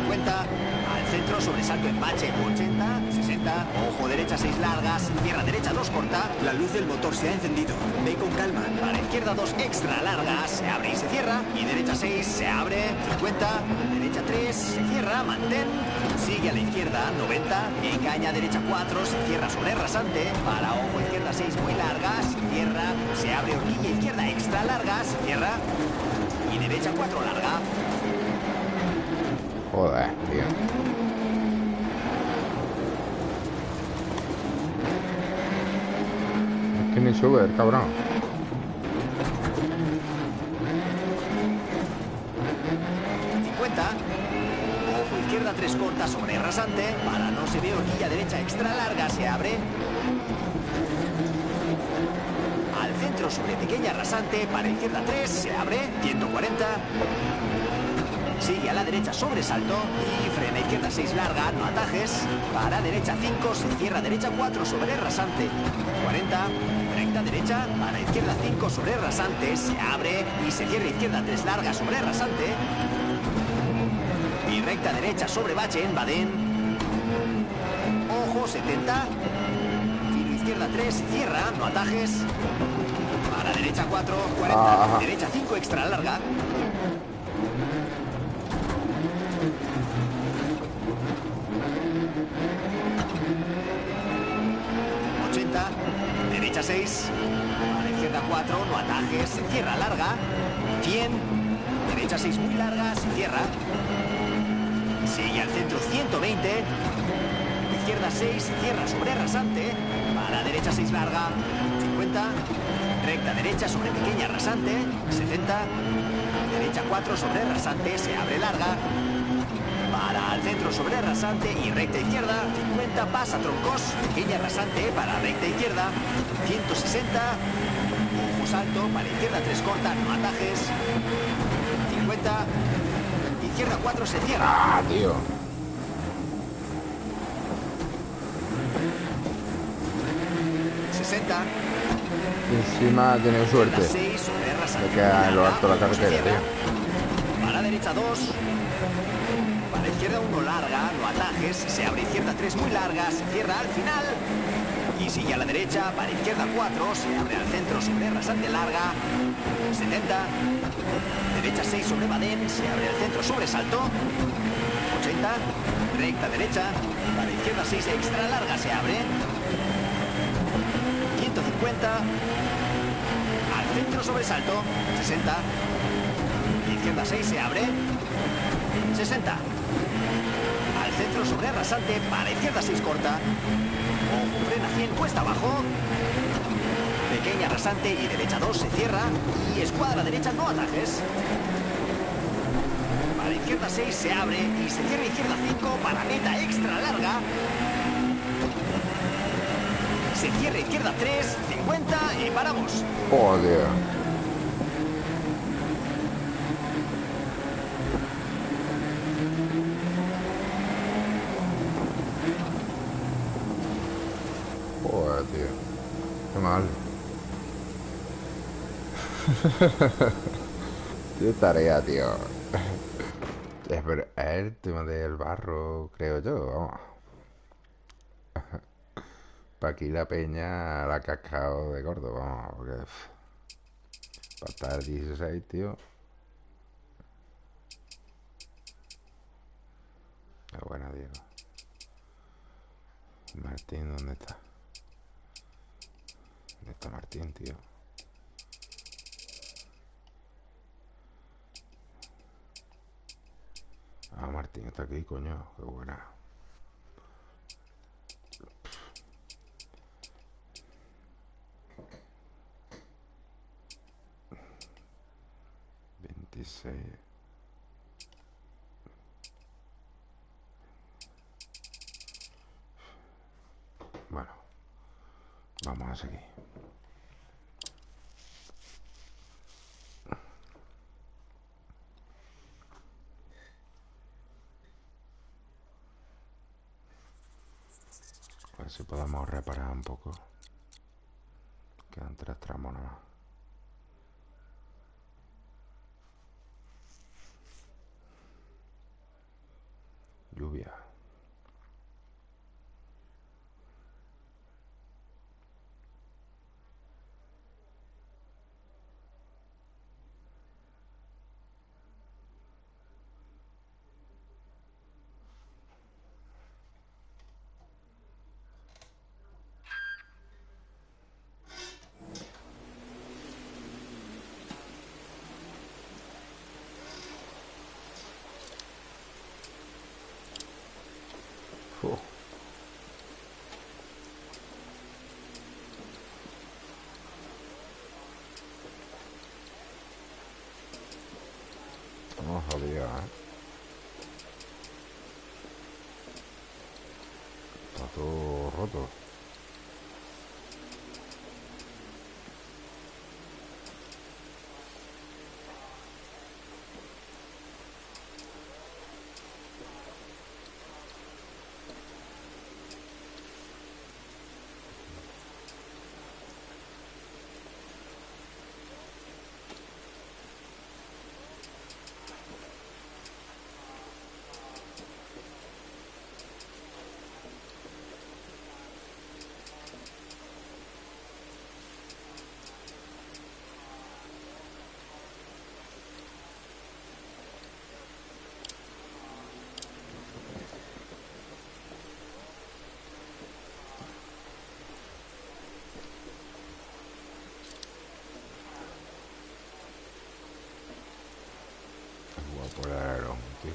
B: 50, al centro, sobresalto en bache, 80, 60, ojo, derecha 6 largas, cierra, derecha 2 corta,
C: La luz del motor se ha encendido. Ve con calma.
B: para izquierda 2 extra largas, se abre y se cierra, y derecha 6, se abre, 50, derecha 3, se cierra, mantén, sigue a la izquierda, 90, engaña, derecha 4, se cierra sobre rasante, para ojo, izquierda 6 muy larga, se cierra, se abre horquilla, izquierda extra larga, se cierra, y derecha 4 larga.
A: Joder, tío. Es que ni sube el cabrón.
B: Ojo izquierda 3 corta sobre rasante, para no se ve horquilla derecha extra larga, se abre. Al centro sobre pequeña rasante, para izquierda 3, se abre, 140. Sigue a la derecha sobresalto y frena izquierda 6 larga, no atajes. Para derecha 5, se cierra derecha 4 sobre rasante, 40. Recta derecha, para izquierda 5 sobre rasante, se abre y se cierra izquierda 3 larga sobre rasante. Y recta derecha sobre bache en Badén. Ojo, 70. Filo izquierda 3, se cierra, no atajes. Para derecha 4, 40.
A: Ajá.
B: Derecha 5 extra larga. Derecha 6, a la izquierda 4, no atajes, se cierra larga, 100, derecha 6 muy larga, se cierra, sigue al centro 120, izquierda 6, se cierra sobre rasante, para derecha 6 larga, 50, recta derecha sobre pequeña rasante, 70, derecha 4 sobre rasante, se abre larga, para al centro sobre rasante y recta izquierda, 50, pasa troncos, pequeña rasante para recta izquierda, 160, ojo salto, para izquierda 3 corta, no atajes, 50, izquierda 4 se cierra.
A: Ah, tío. Encima tiene suerte de que a lo alto la carretera, tío.
B: Para derecha 2. Para izquierda 1 larga, no atajes. Se abre izquierda 3 muy larga, se cierra al final. Y sigue a la derecha, para izquierda 4, se abre al centro sobre rasante larga. 70. Derecha 6 sobre Badén, se abre al centro sobre salto. 80. Recta derecha, para izquierda 6 extra larga, se abre. 150. Al centro sobresalto, 60. Izquierda 6 se abre. 60. Al centro sobre rasante, para izquierda 6 corta. Ojo, frena 100, cuesta abajo. Pequeña rasante y derecha 2 se cierra. Y escuadra derecha, no atajes. Para izquierda 6 se abre y se cierra izquierda 5 para meta extra larga. Se cierra izquierda 3, 50 y paramos.
A: Joder. Joder, tío. Qué mal. Qué tarea, tío. Pero es el tema del barro, creo yo, vamos. Pa' aquí la peña la ha cascado de gordo, vamos, porque para estar 16, tío. Qué buena, Diego. Martín, ¿dónde está? ¿Dónde está Martín, tío? Ah, Martín está aquí, coño. Qué buena. Bueno, vamos a seguir. A ver si podemos reparar un poco. Quedan 3 tramos nada más. Lluvia. Uf. Estamos jodidos, ¿eh? Está todo roto. Por el alerón, tío.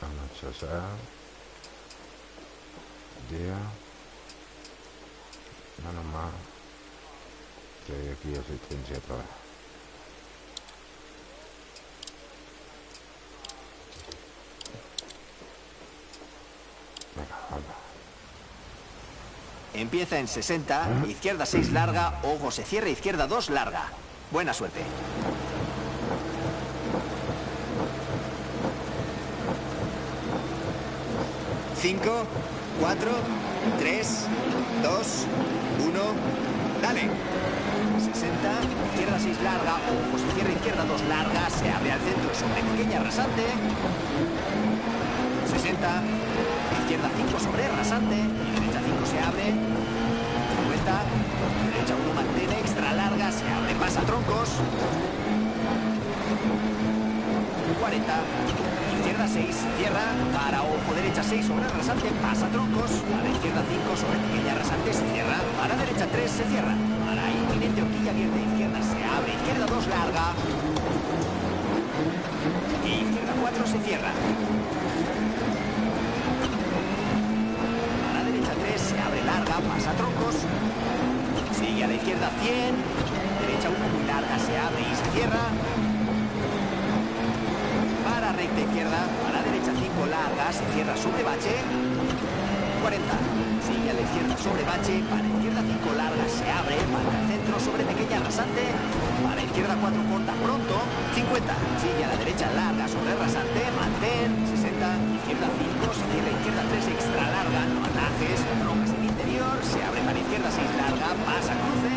A: Anochecer. Día. Menos mal que hay aquí asistencia otra vez. Venga, anda.
B: Empieza en 60, izquierda 6 larga, ojo se cierra, izquierda 2 larga. Buena suerte. Cinco, 4, 3, 2, 1, dale. 60, izquierda 6 larga, ojo se cierra, izquierda 2 larga, se abre al centro sobre pequeña rasante. 60, izquierda 5 sobre rasante, y derecha 5 se abre. 50, derecha 1 mantene, extra larga, se abre, pasa troncos. 40, izquierda 6, cierra, para ojo, derecha 6 sobre rasante, pasa troncos. A la izquierda 5 sobre pequeña rasante, se cierra. A la derecha 3, se cierra. Para inminente horquilla abierta, izquierda se abre, izquierda 2 larga. Y izquierda 4 se cierra. A la derecha 3, se abre larga, pasa troncos. Sigue a la izquierda 100, derecha 1 muy larga, se abre y se cierra. Para recta izquierda, a la derecha 5 larga, se cierra sobre bache. 40, sigue a la izquierda sobre bache, para izquierda 5 larga, se abre, marca el centro sobre pequeña rasante. Para izquierda 4 corta pronto. 50, sigue a la derecha larga sobre rasante, mantén. 60, izquierda 5, se cierra izquierda 3 extra larga, no atajes, rojas en interior, se abre para izquierda 6 larga, pasa cruce.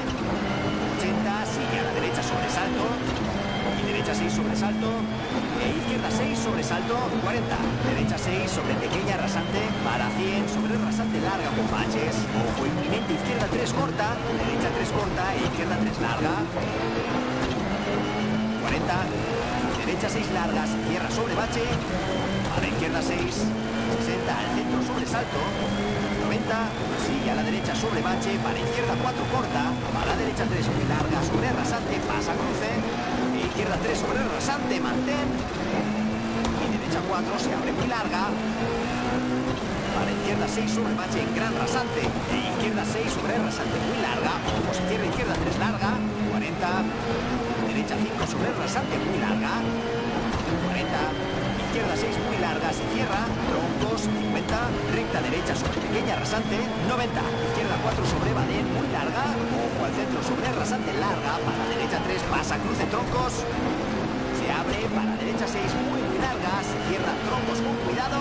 B: 80, sigue a la derecha sobresalto. Y derecha 6 sobresalto. E izquierda 6 sobresalto. 40, derecha 6 sobre pequeña rasante. Para 100 sobre rasante larga con baches. Ojo inminente, izquierda 3 corta. Derecha 3 corta e izquierda 3 larga. 40, derecha 6 largas, cierra sobre bache. A la izquierda 6, 60 al centro sobresalto. 90, sigue a la derecha sobre bache, para izquierda 4 corta. A la derecha 3 muy larga sobre rasante, pasa cruce. E izquierda 3 sobre rasante, mantén. Y derecha 4 se abre muy larga. Para izquierda 6 sobre bache en gran rasante. E izquierda 6 sobre rasante muy larga. Ojo se cierra, izquierda 3 larga. 40, derecha 5 sobre rasante muy larga. 40, izquierda 6 muy larga, se cierra. Troncos, 50, recta derecha sobre pequeña rasante. 90, izquierda 4 sobre badén muy larga. Ojo al centro sobre rasante larga. Para derecha 3 pasa cruce troncos. Se abre, para derecha 6 muy larga. Se cierra troncos con cuidado.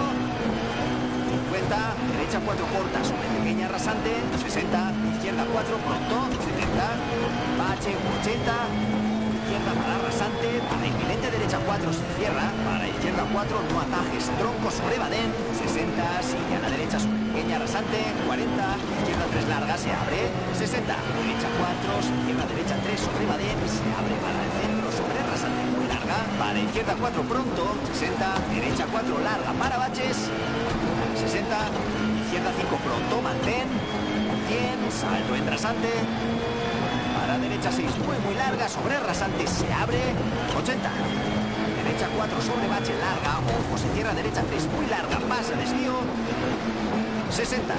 B: 50, derecha 4 corta sobre pequeña rasante. 60, izquierda 4 pronto. 70, bache 80. Izquierda para rasante, para inminente derecha derecha 4 se cierra, para izquierda 4 no atajes, tronco sobre Badén, 60, sigue a la derecha sobre pequeña rasante, 40, izquierda 3 larga, se abre, 60, derecha 4, se cierra derecha 3 sobre Badén, se abre para el centro sobre rasante muy larga, para izquierda 4 pronto, 60, derecha 4 larga para baches, 60, izquierda 5 pronto, mantén, 100, salto en rasante, para derecha 6 muy larga, sobre rasante se abre, 80, derecha 4 sobre bache larga, ojo se cierra derecha 3 muy larga, pasa desvío, 60,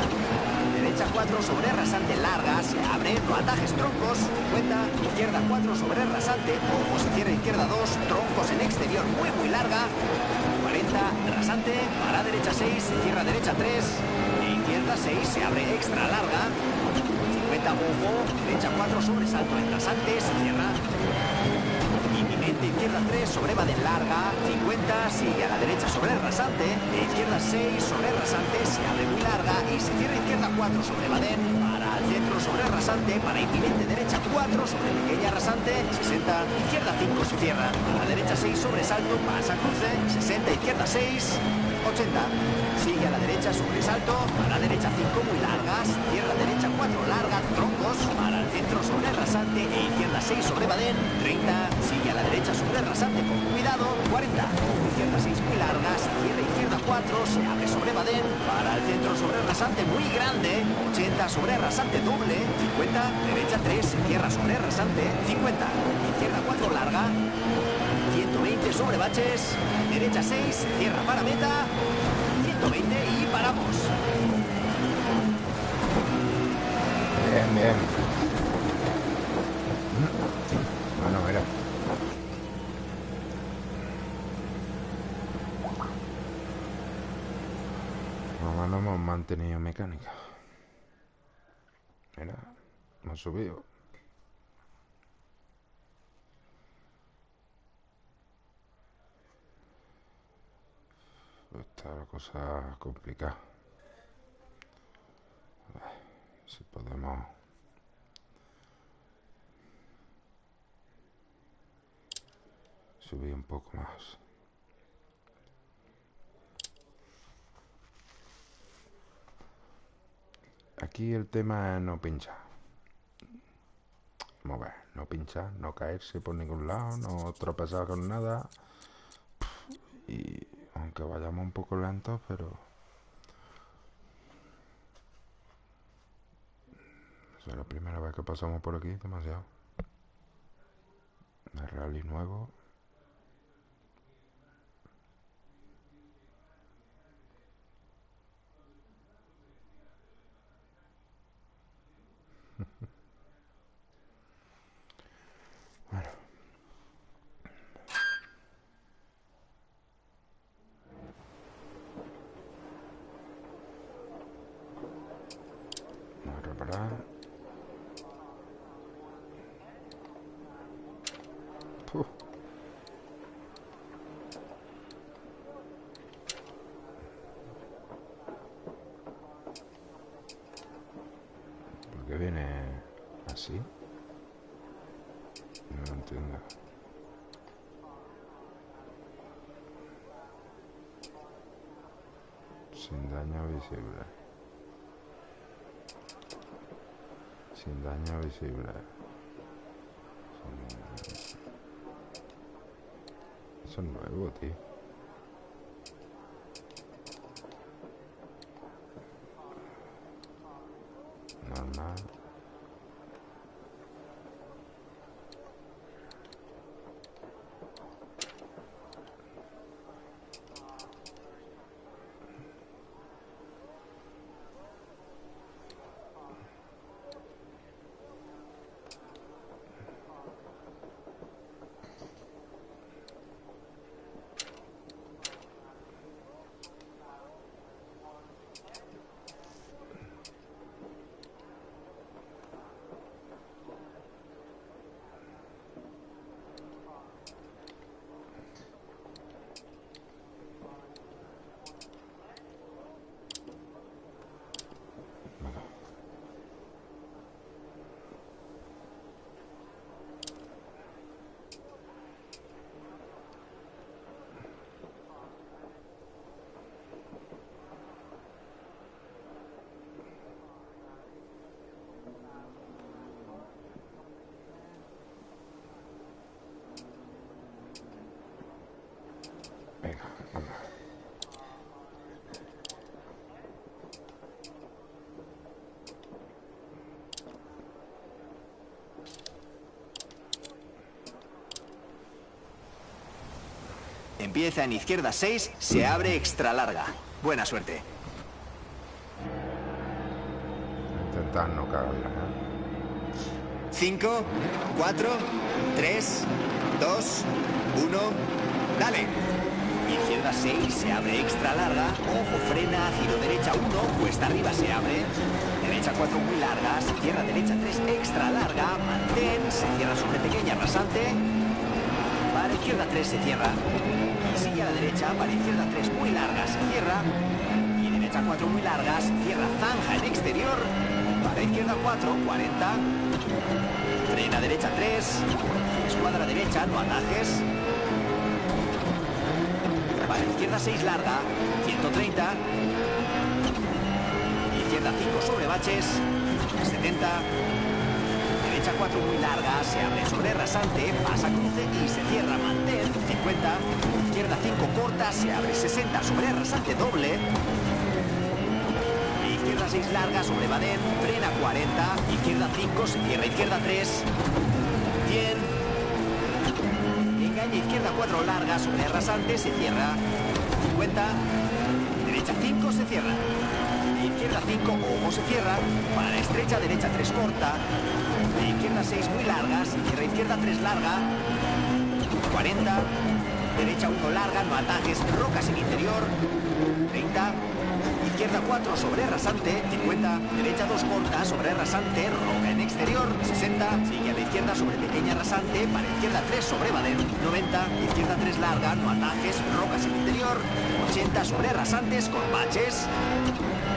B: derecha 4 sobre rasante larga, se abre, no atajes troncos, 50, izquierda 4 sobre rasante, ojo se cierra izquierda 2, troncos en exterior muy larga, 40, rasante, para derecha 6, se cierra derecha 3, izquierda 6, se abre extra larga, 50, ojo, derecha 4 sobre salto en rasante, se cierra, inminente izquierda 3 sobre Badén larga, 50, sigue a la derecha sobre rasante, izquierda 6 sobre rasante, se abre muy larga y se cierra izquierda 4 sobre Badén, para al centro sobre rasante, para inminente derecha 4 sobre pequeña rasante, 60, izquierda 5 se cierra, a la derecha 6 sobre salto, pasa cruce, 60, izquierda 6, 80, sigue a la derecha sobre salto, a la derecha 5 muy largas, cierra derecha 4 larga, troncos, para el centro sobre rasante e izquierda 6 sobre Badén, 30, sigue a la derecha sobre rasante con cuidado, 40, izquierda 6 muy largas, cierra izquierda 4, se abre sobre Badén, para el centro sobre rasante muy grande, 80 sobre rasante doble, 50, derecha 3, se cierra sobre rasante, 50, izquierda 4 larga, 120 sobre baches, derecha 6, se cierra para meta, 120 y paramos.
A: Bien. Bueno, mira. Vamos, no hemos mantenido mecánica. Mira, hemos subido. Está la cosa complicada. A ver si podemos subir un poco más. Aquí el tema es no pinchar. Vamos a ver, no pinchar, no caerse por ningún lado, no tropezar con nada. Y aunque vayamos un poco lentos, pero es la primera vez que pasamos por aquí, demasiado. El rally nuevo. Bueno, vamos a reparar. Uf. ¿Por qué viene así? No lo entiendo. Sin daño visible. Sin daño visible. Eso es nuevo, tío. Normal. Venga, vamos.
B: Empieza en izquierda 6, se abre extra larga. Buena suerte.
A: Intentar no cagarla, ¿eh?
B: 5, 4, 3, 2, 1. Dale. Izquierda 6, se abre extra larga. Ojo, frena, giro derecha 1, cuesta arriba se abre. Derecha 4 muy larga, se cierra derecha 3 extra larga. Mantén, se cierra sobre pequeña rasante. Para izquierda 3 se cierra. Y sigue a la derecha, para izquierda 3 muy larga, se cierra. Y derecha 4 muy larga, se cierra zanja en exterior. Para izquierda 4, 40. Frena derecha 3. Escuadra derecha, no atajes. Para izquierda 6 larga, 130. Izquierda 5 sobre baches, 70. Derecha 4 muy larga, se abre sobre rasante, pasa cruce y se cierra, mantén, 50. Izquierda 5 corta, se abre 60 sobre rasante doble. Izquierda 6 larga sobre badén, frena 40. Izquierda 5, se cierra izquierda 3. 100. Engaña izquierda 4 larga sobre rasante, se cierra. 50. Derecha 5 se cierra. Izquierda 5, ojo se cierra. Para estrecha, derecha 3 corta. Izquierda 6 muy larga, se cierra izquierda 3 larga. 40. Derecha 1 larga, no atajes, rocas en interior. 30. Izquierda 4 sobre rasante, 50. Derecha 2 corta sobre rasante, roca en exterior, 60. Sigue a la izquierda sobre pequeña rasante, para izquierda 3 sobre badén, 90. Izquierda 3 larga, no atajes, rocas en interior, 80 sobre rasantes con baches.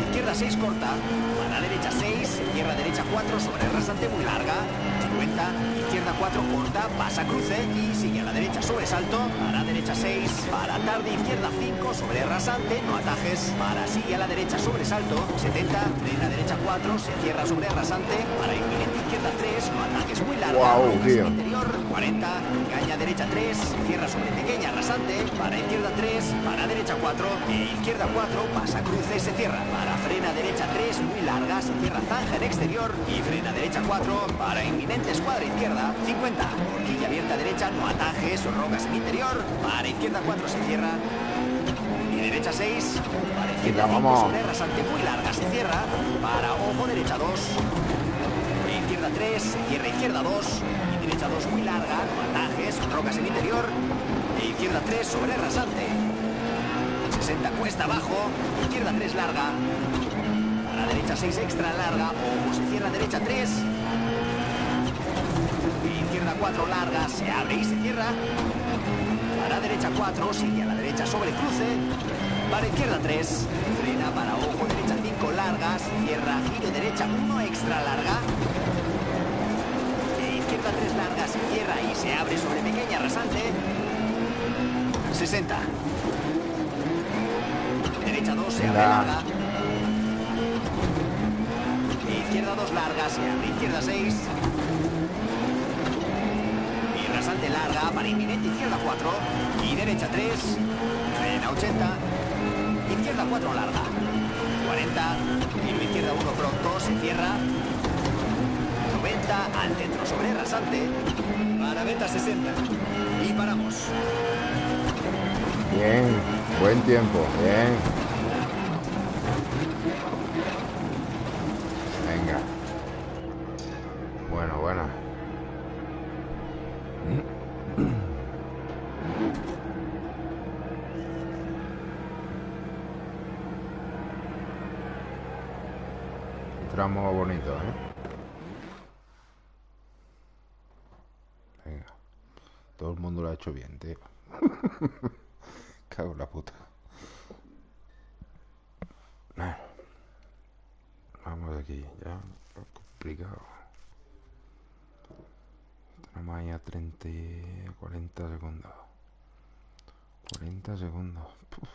B: Izquierda 6 corta, para derecha 6, se cierra derecha 4 sobre rasante muy larga, 50. Izquierda 4 corta, pasa cruce y sigue a la derecha sobresalto, para derecha 6, para tarde izquierda 5 sobre rasante, no atajes, para sigue a la derecha sobresalto, 70. Frena derecha 4, se cierra sobre rasante, para inminente izquierda 3, no atajes muy larga,
A: Guau,
B: rocas
A: tío.
B: en interior, 40. Engaña derecha 3, se cierra sobre pequeña rasante, para izquierda 3, para derecha 4, izquierda 4, pasa cruce, se cierra, para frena derecha 3, muy larga, se cierra zanja en exterior y frena derecha 4, para inminente escuadra izquierda, 50. Horquilla abierta derecha, no atajes, rocas en interior, para izquierda 4 se cierra. Y derecha 6, para izquierda 5
A: vamos.
B: sobre rasante muy larga, se cierra, para ojo derecha 2. Izquierda 3, se cierra izquierda 2. Y derecha 2 muy larga, no atajes, rocas en interior. E izquierda 3 sobre rasante. 60 cuesta abajo, izquierda 3 larga. Para derecha 6 extra larga, ojo se cierra derecha 3. Izquierda 4 larga, se abre y se cierra. Para derecha 4, sigue a la derecha sobre cruce. Para izquierda 3, frena para ojo derecha 5 larga, se cierra, giro derecha 1 extra larga. Izquierda 3 larga, se cierra y se abre sobre pequeña rasante. 60. Derecha 2, se abre larga. Izquierda 2 larga, se abre izquierda 6. Rasante larga para inminente izquierda 4 y derecha 3, frena 80, izquierda 4 larga, 40, giro izquierda 1 pronto, se cierra, 90, al centro sobre rasante, para beta 60 y paramos.
A: Bien, buen tiempo, bien. Venga. Bueno, buena. Tramo bonito, ¿eh? Venga. Todo el mundo lo ha hecho bien, tío. Cago en la puta. Bueno. Vamos de aquí, ya. Complicado. Tenemos ahí a 30, 40 segundos. 40 segundos. Puf.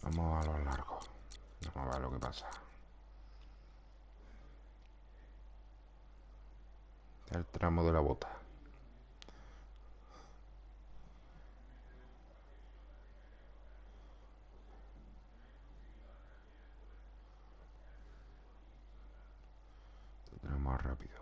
A: Vamos a lo largo. Vamos a ver lo que pasa. El tramo de la bota. Este tramo más rápido.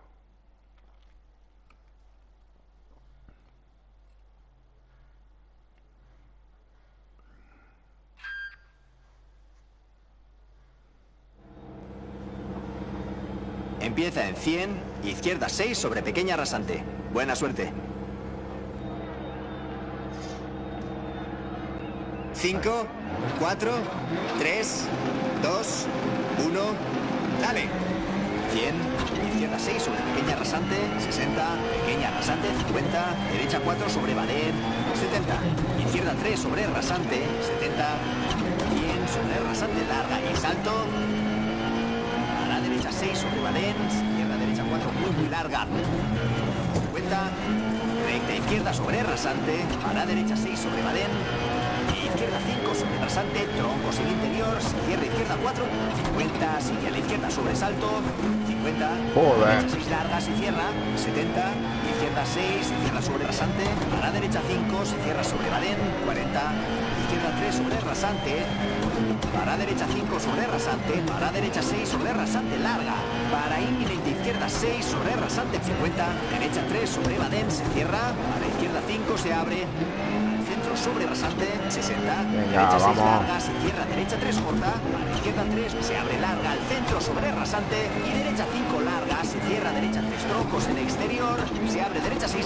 B: Empieza en 100, izquierda 6 sobre pequeña rasante. Buena suerte. 5, 4, 3, 2, 1, dale. 100, izquierda 6 sobre pequeña rasante, 60, pequeña rasante, 50, derecha 4 sobre badén, 70, izquierda 3 sobre rasante, 70, 100 sobre rasante larga y salto. A la derecha 6 sobre badén, izquierda derecha 4 muy larga, 50, recta izquierda sobre rasante, a la derecha 6 sobre badén, izquierda 5 sobre rasante, troncos en interior, cierra izquierda 4, 50, sigue a la izquierda sobre salto, 50, derecha 6 largas y cierra, 70, izquierda 6, se cierra sobre rasante, a la derecha 5, se cierra sobre badén, 40, izquierda 3 sobre rasante, para derecha 5 sobre rasante, para derecha 6 sobre rasante larga, para inminente izquierda 6 sobre rasante, 50, derecha 3 sobre badén, se cierra, a la izquierda 5 se abre, centro sobre rasante, 60,
A: venga,
B: derecha 6
A: vamos.
B: larga, se cierra, derecha 3 corta, a la izquierda 3 se abre larga, al centro sobre rasante y derecha 5 larga, se cierra, derecha 3 troncos en exterior, se abre, derecha 6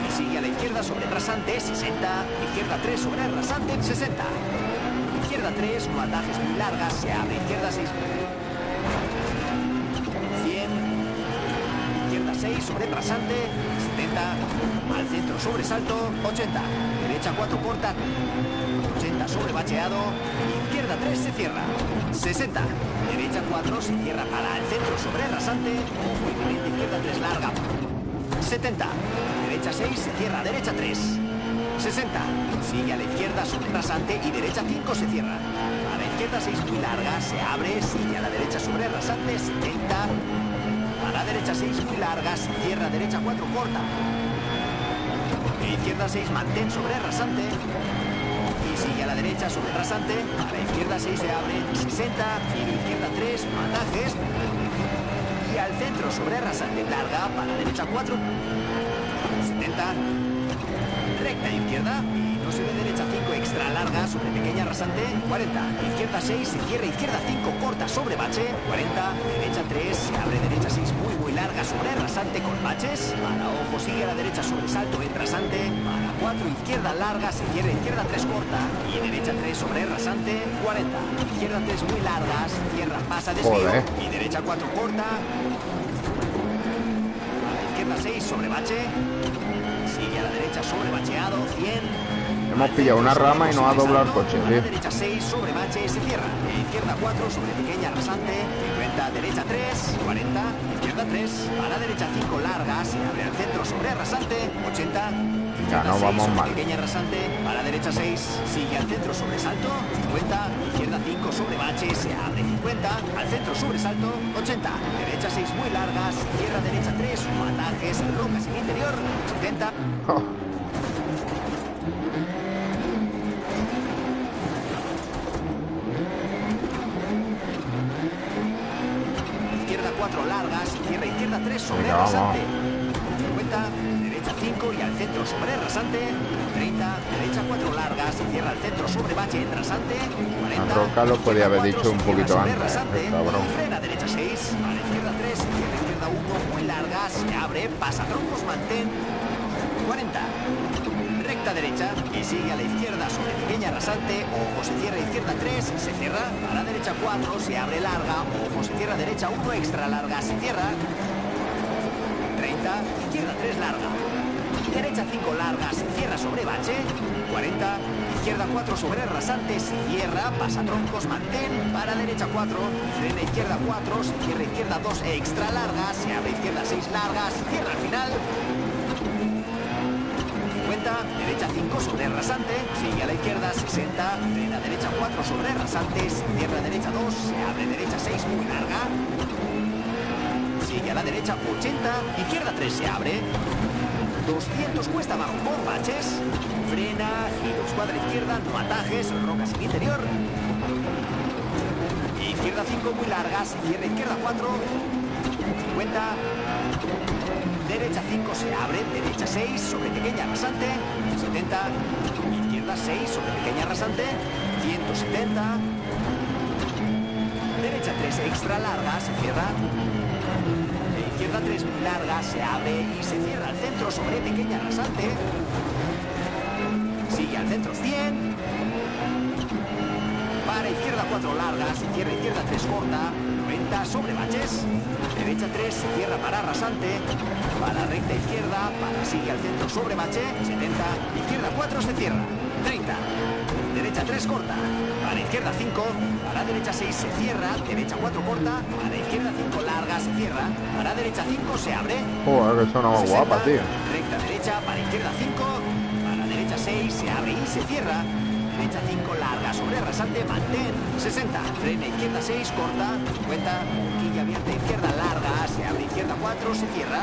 B: y sigue a la izquierda sobre rasante, 60, izquierda 3 sobre rasante, 60, izquierda 3, no atajes muy largas, se abre, izquierda 6, 100, izquierda 6 sobre rasante, 70, al centro sobresalto, 80, derecha 4 corta, 80 sobre bacheado, izquierda 3 se cierra, 60, derecha 4 se cierra para el centro sobre rasante, ojo inminente, izquierda 3 larga, 70, derecha 6 se cierra, derecha 3, 60, sigue a la izquierda sobre rasante y derecha 5 se cierra, a la izquierda 6 muy larga, se abre, sigue a la derecha sobre rasante, 70, a la derecha 6 muy larga, se cierra, derecha 4 corta. Izquierda 6 mantén sobre rasante. Y sigue a la derecha sobre rasante. A la izquierda 6 se abre, 60, giro izquierda 3, matajes. Y al centro sobre rasante larga, para la derecha 4. 70. Recta izquierda. Y no se ve derecha 5 extra larga sobre pequeña rasante. 40. Izquierda 6 se cierra, izquierda 5 corta sobre bache. 40. Derecha 3 se abre, derecha 6 muy larga sobre rasante con baches. Para ojo sigue a la derecha sobre salto en rasante. Para 4 izquierda larga se cierra, izquierda 3 corta. Y derecha 3 sobre rasante. 40. Izquierda 3 muy larga, se cierra, pasa desvío. Y derecha 4 corta. A la izquierda 6 sobre bache. Sigue a la derecha sobre bacheado, 100.
A: Hemos pillado una rama y nos ha doblado el coche,
B: a
A: tío.
B: la derecha 6 sobre bache se cierra. Izquierda 4 sobre pequeña rasante. 50, derecha 3, 40, izquierda 3. A la derecha 5 larga, se abre al centro sobre rasante. 80.
A: Ya no vamos mal.
B: Pequeña rasante. A la derecha 6, sigue al centro sobre salto. 50, izquierda 5 sobre bache, se abre 50. Al centro sobre salto. 80. Derecha 6 muy largas, cierra, derecha 3, matajes, rocas en interior. 70.
A: Oh.
B: Izquierda 4 largas, cierra izquierda 3 sobre
A: Venga, vamos.
B: rasante. 50, derecha 5 y al centro sobre rasante. 30, derecha 4 largas, y cierra al centro sobre bache en rasante. 40,
A: La roca lo podía haber
B: izquierda
A: dicho un
B: 4,
A: poquito
B: sobre
A: antes,
B: rasante.
A: cabrón.
B: Frena derecha 6, a la izquierda 3, cierra izquierda 1 muy larga, se abre, pasa troncos, mantén. 40. Recta derecha y sigue a la izquierda sobre pequeña rasante, ojo se cierra izquierda 3, se cierra, a la derecha 4, se abre larga, ojo se cierra derecha 1 extra larga, se cierra. 30, izquierda 3 larga, derecha 5 larga, se cierra sobre bache. 40, izquierda 4 sobre rasante, se cierra, pasa troncos, mantén, para derecha 4, frena izquierda 4, se cierra izquierda 2 extra larga, se abre izquierda 6 larga, se cierra al final. 50, derecha 5 5 sobre rasante, sigue a la izquierda 60, frena derecha 4 sobre rasante, se cierra derecha 2, se abre derecha 6 muy larga. Sigue a la derecha 80, izquierda 3 se abre. 200 cuesta abajo por baches. Frena, giro escuadra izquierda, no atajes, rocas en interior. Izquierda 5 muy larga, se cierra izquierda 4. 50. Derecha 5 se abre, derecha 6 sobre pequeña rasante. 70. Izquierda 6 sobre pequeña rasante. 170. Derecha 3 extra larga, se cierra. Izquierda 3 muy larga, se abre y se cierra al centro sobre pequeña rasante. Sigue al centro 100. Para izquierda 4 larga, se cierra izquierda 3 corta. 90 sobre baches. Derecha 3 se cierra para rasante. Para recta izquierda, para sigue al centro sobre bache. 70. Izquierda 4 se cierra. 30. Derecha 3 corta. Para izquierda 5. Para derecha 6 se cierra. Derecha 4 corta. Para izquierda 5 larga se cierra. Para derecha 5 se abre.
A: Joder, que suena más
B: 60,
A: guapa, tío.
B: Recta derecha. Para izquierda 5. Para derecha 6 se abre y se cierra. Derecha 5 larga sobre rasante. Mantén. 60. Frena izquierda 6 corta. 50. Horquilla abierta izquierda larga. Se abre izquierda 4. Se cierra.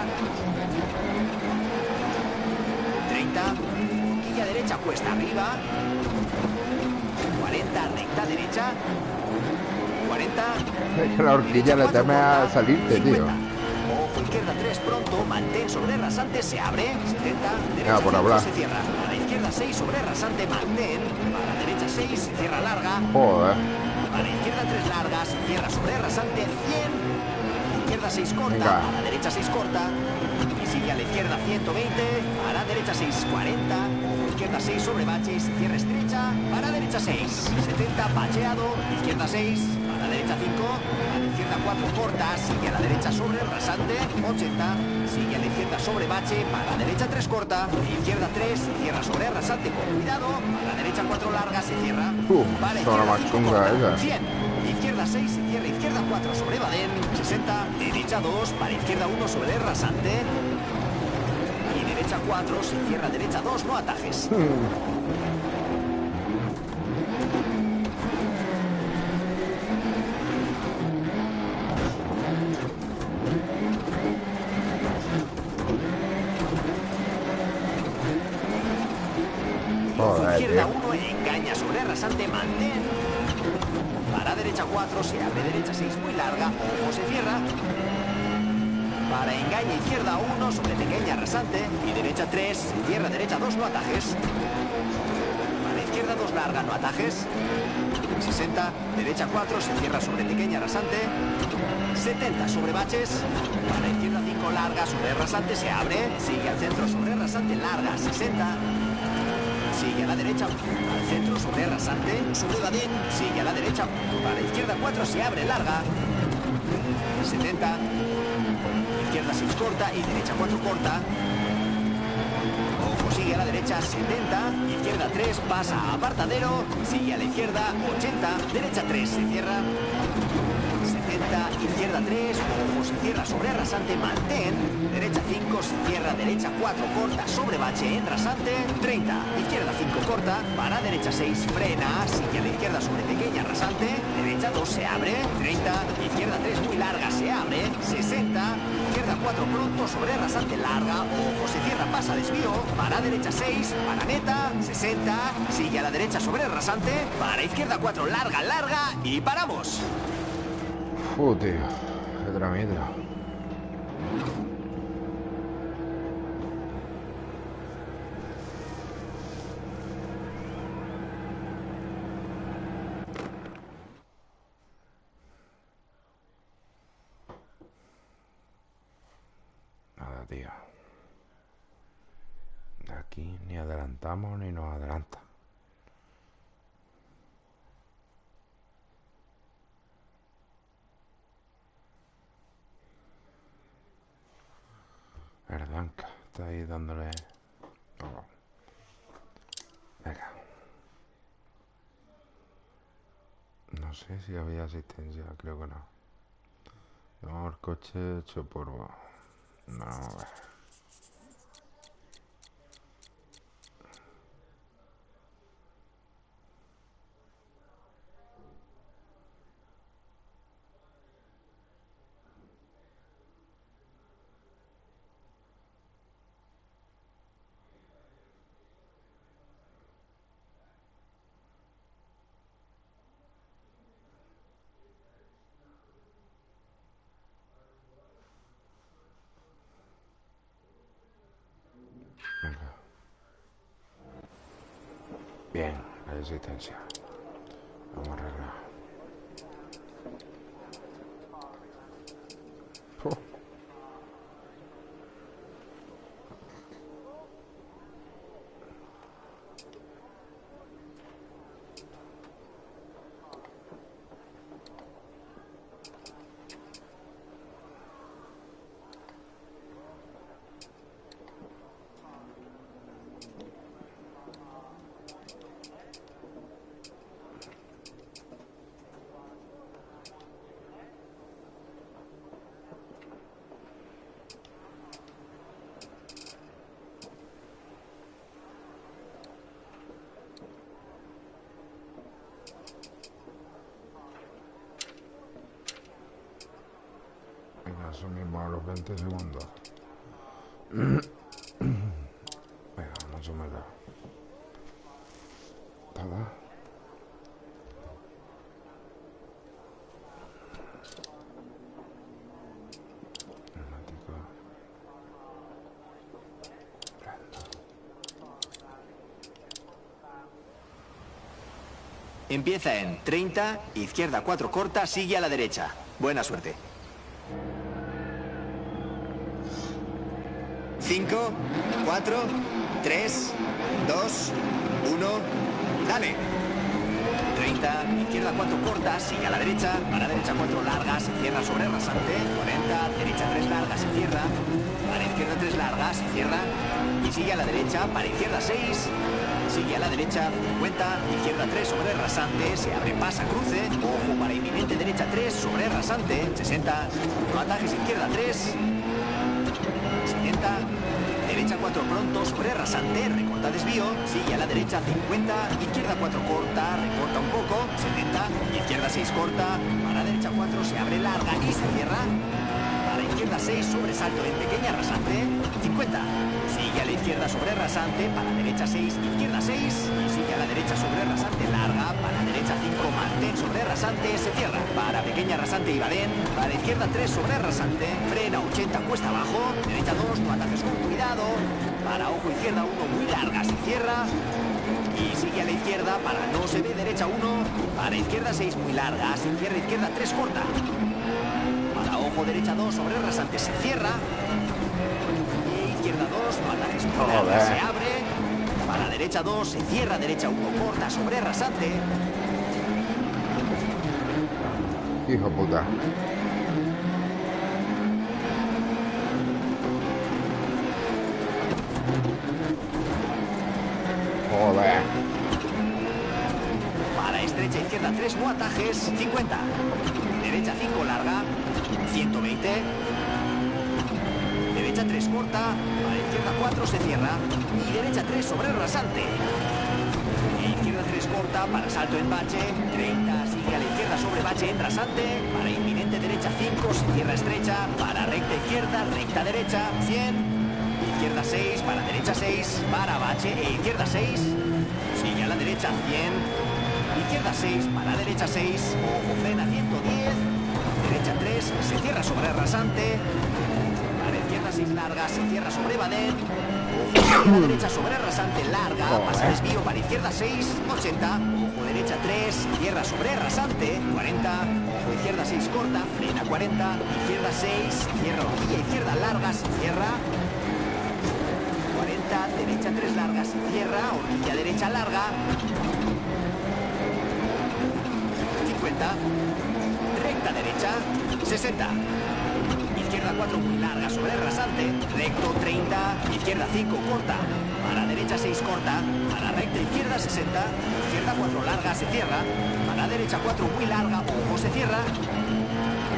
B: 30. Horquilla derecha cuesta arriba. 40, recta derecha. 40.
A: Es que la horquilla le teme a salirte,
B: 50.
A: tío.
B: Ojo izquierda 3 pronto, mantén sobre rasante, se abre. 70, derecha
A: por
B: 5
A: hablar.
B: se cierra. A la izquierda 6 sobre rasante, mantén. Para la derecha 6 se cierra larga.
A: Joder.
B: A la izquierda 3 larga, se cierra sobre rasante 100. Izquierda 6 corta,
A: Venga.
B: a la derecha 6 corta. Y sigue a la izquierda 120, a la derecha 6 40. Ojo izquierda 6 sobre bache, se cierra estrecha. Para derecha 6, 70 bacheado. Izquierda 6, a la derecha 5. A la izquierda 4 corta, sigue a la derecha sobre rasante 80. Sigue a la izquierda sobre bache, para la derecha 3 corta. Izquierda 3, se cierra sobre rasante con cuidado. A la derecha 4 larga, se cierra. Para
A: Zona
B: izquierda
A: más
B: 5
A: chunga
B: corta.
A: esa.
B: 100. Izquierda 6, se cierra izquierda 4 sobre Badén. 60. Derecha 2, para izquierda 1 sobre rasante. Y derecha 4, se cierra derecha 2, no atajes.
A: Joder,
B: Izquierda
A: tío.
B: 1, engaña sobre rasante, mantén. Para derecha 4, se abre derecha 6 muy larga, ojo se cierra. Para engaña izquierda 1 sobre pequeña rasante. Y derecha 3, se cierra derecha 2, no atajes. Para izquierda 2 larga, no atajes. 60, derecha 4, se cierra sobre pequeña rasante. 70 sobre baches. Para izquierda 5 larga sobre rasante, se abre. Sigue al centro sobre rasante larga, 60. Sigue a la derecha, al centro sobre rasante, sobre Badén, sigue a la derecha, para izquierda 4 se abre larga, 70, izquierda 6 corta y derecha 4 corta, ojo sigue a la derecha 70, izquierda 3 pasa a apartadero, sigue a la izquierda 80, derecha 3 se cierra, 70, izquierda 3, ojo se cierra sobre rasante, mantén, derecha 5 se cierra, derecha 4 corta sobre bache en rasante, 30, izquierda 5 corta, para derecha 6 frena, sigue a la izquierda sobre pequeña rasante, derecha 2 se abre, 30, izquierda 3 muy larga se abre, 60, izquierda 4 pronto sobre rasante larga, ojo se cierra, pasa desvío, para derecha 6, para meta, 60, sigue a la derecha sobre rasante, para izquierda 4 larga, larga y paramos.
A: Tío. Qué tramita. Nada, tío. De aquí ni adelantamos ni nos adelanta. Blanca, está ahí dándole. Oh. Venga. No sé si había asistencia, creo que no. Vamos el coche hecho polvo. No, Bien, hay asistencia. Vamos a arreglar. Asumimos a los 20 segundos. Venga, no se me da. ¿Tada? Neumático.
B: Empieza en 30, izquierda 4 corta, sigue a la derecha. Buena suerte. 5, 4, 3, 2, 1, dale. 30, izquierda 4 corta, sigue a la derecha. Para derecha 4 largas, se cierra sobre rasante. 40, derecha 3 largas, se cierra. Para izquierda 3 largas, se cierra. Y sigue a la derecha, para izquierda 6. Sigue a la derecha, 50, izquierda 3 sobre rasante, se abre, pasa, cruce. Ojo para inminente, derecha 3 sobre rasante. 60, no atajes, izquierda 3. 70, derecha 4 pronto, sobre rasante, recorta desvío, sigue a la derecha 50, izquierda 4 corta, recorta un poco, 70, izquierda 6 corta, para derecha 4 se abre larga y se cierra, para izquierda 6 sobresalto en pequeña rasante, 50, sigue a la izquierda sobre rasante, para derecha 6, izquierda 6, y sigue a la derecha sobre rasante larga, para derecha 5, mantén sobre rasante, se cierra, para pequeña rasante y badén, para izquierda 3 sobre rasante, frena 80 cuesta abajo, derecha 2, no atajes con cuidado, para ojo izquierda 1 muy larga, se cierra, y sigue a la izquierda, para no se ve derecha 1, para izquierda 6 muy larga, se cierra izquierda 3 corta, para ojo derecha 2 sobre rasante, se cierra, y izquierda 2, no atajes con larga, se abre, para derecha 2, se cierra derecha 1 corta sobre rasante.
A: Hijo puta. Joder.
B: Para estrecha izquierda 3, no atajes, 50. Derecha 5 larga, 120. Derecha 3 corta, para izquierda 4 se cierra. Y derecha 3 sobre rasante. Izquierda 3 corta, para salto en bache, 30. Sigue a la izquierda sobre bache en rasante. Para inminente derecha 5, se cierra estrecha. Para recta izquierda, recta derecha, 100. Izquierda 6, para derecha 6, para bache e izquierda 6. Sigue a la derecha 100. Izquierda 6, para derecha 6. Ojo, frena 110. Derecha 3, se cierra sobre rasante. Para izquierda 6 larga, se cierra sobre badén. Ojo, sigue a la derecha sobre rasante larga. Pasa desvío para izquierda 6, 80. Ojo, derecha 3, cierra sobre rasante, 40. Ojo, izquierda 6 corta, frena 40. Izquierda 6, cierra horquilla izquierda larga, se cierra. Derecha 3 larga, se cierra, horquilla derecha larga. 50. Recta derecha, 60. Izquierda 4 muy larga sobre rasante, recto 30. Izquierda 5 corta, para derecha 6 corta, para recta izquierda 60. Izquierda 4 larga, se cierra, para derecha 4 muy larga, ojo, se cierra.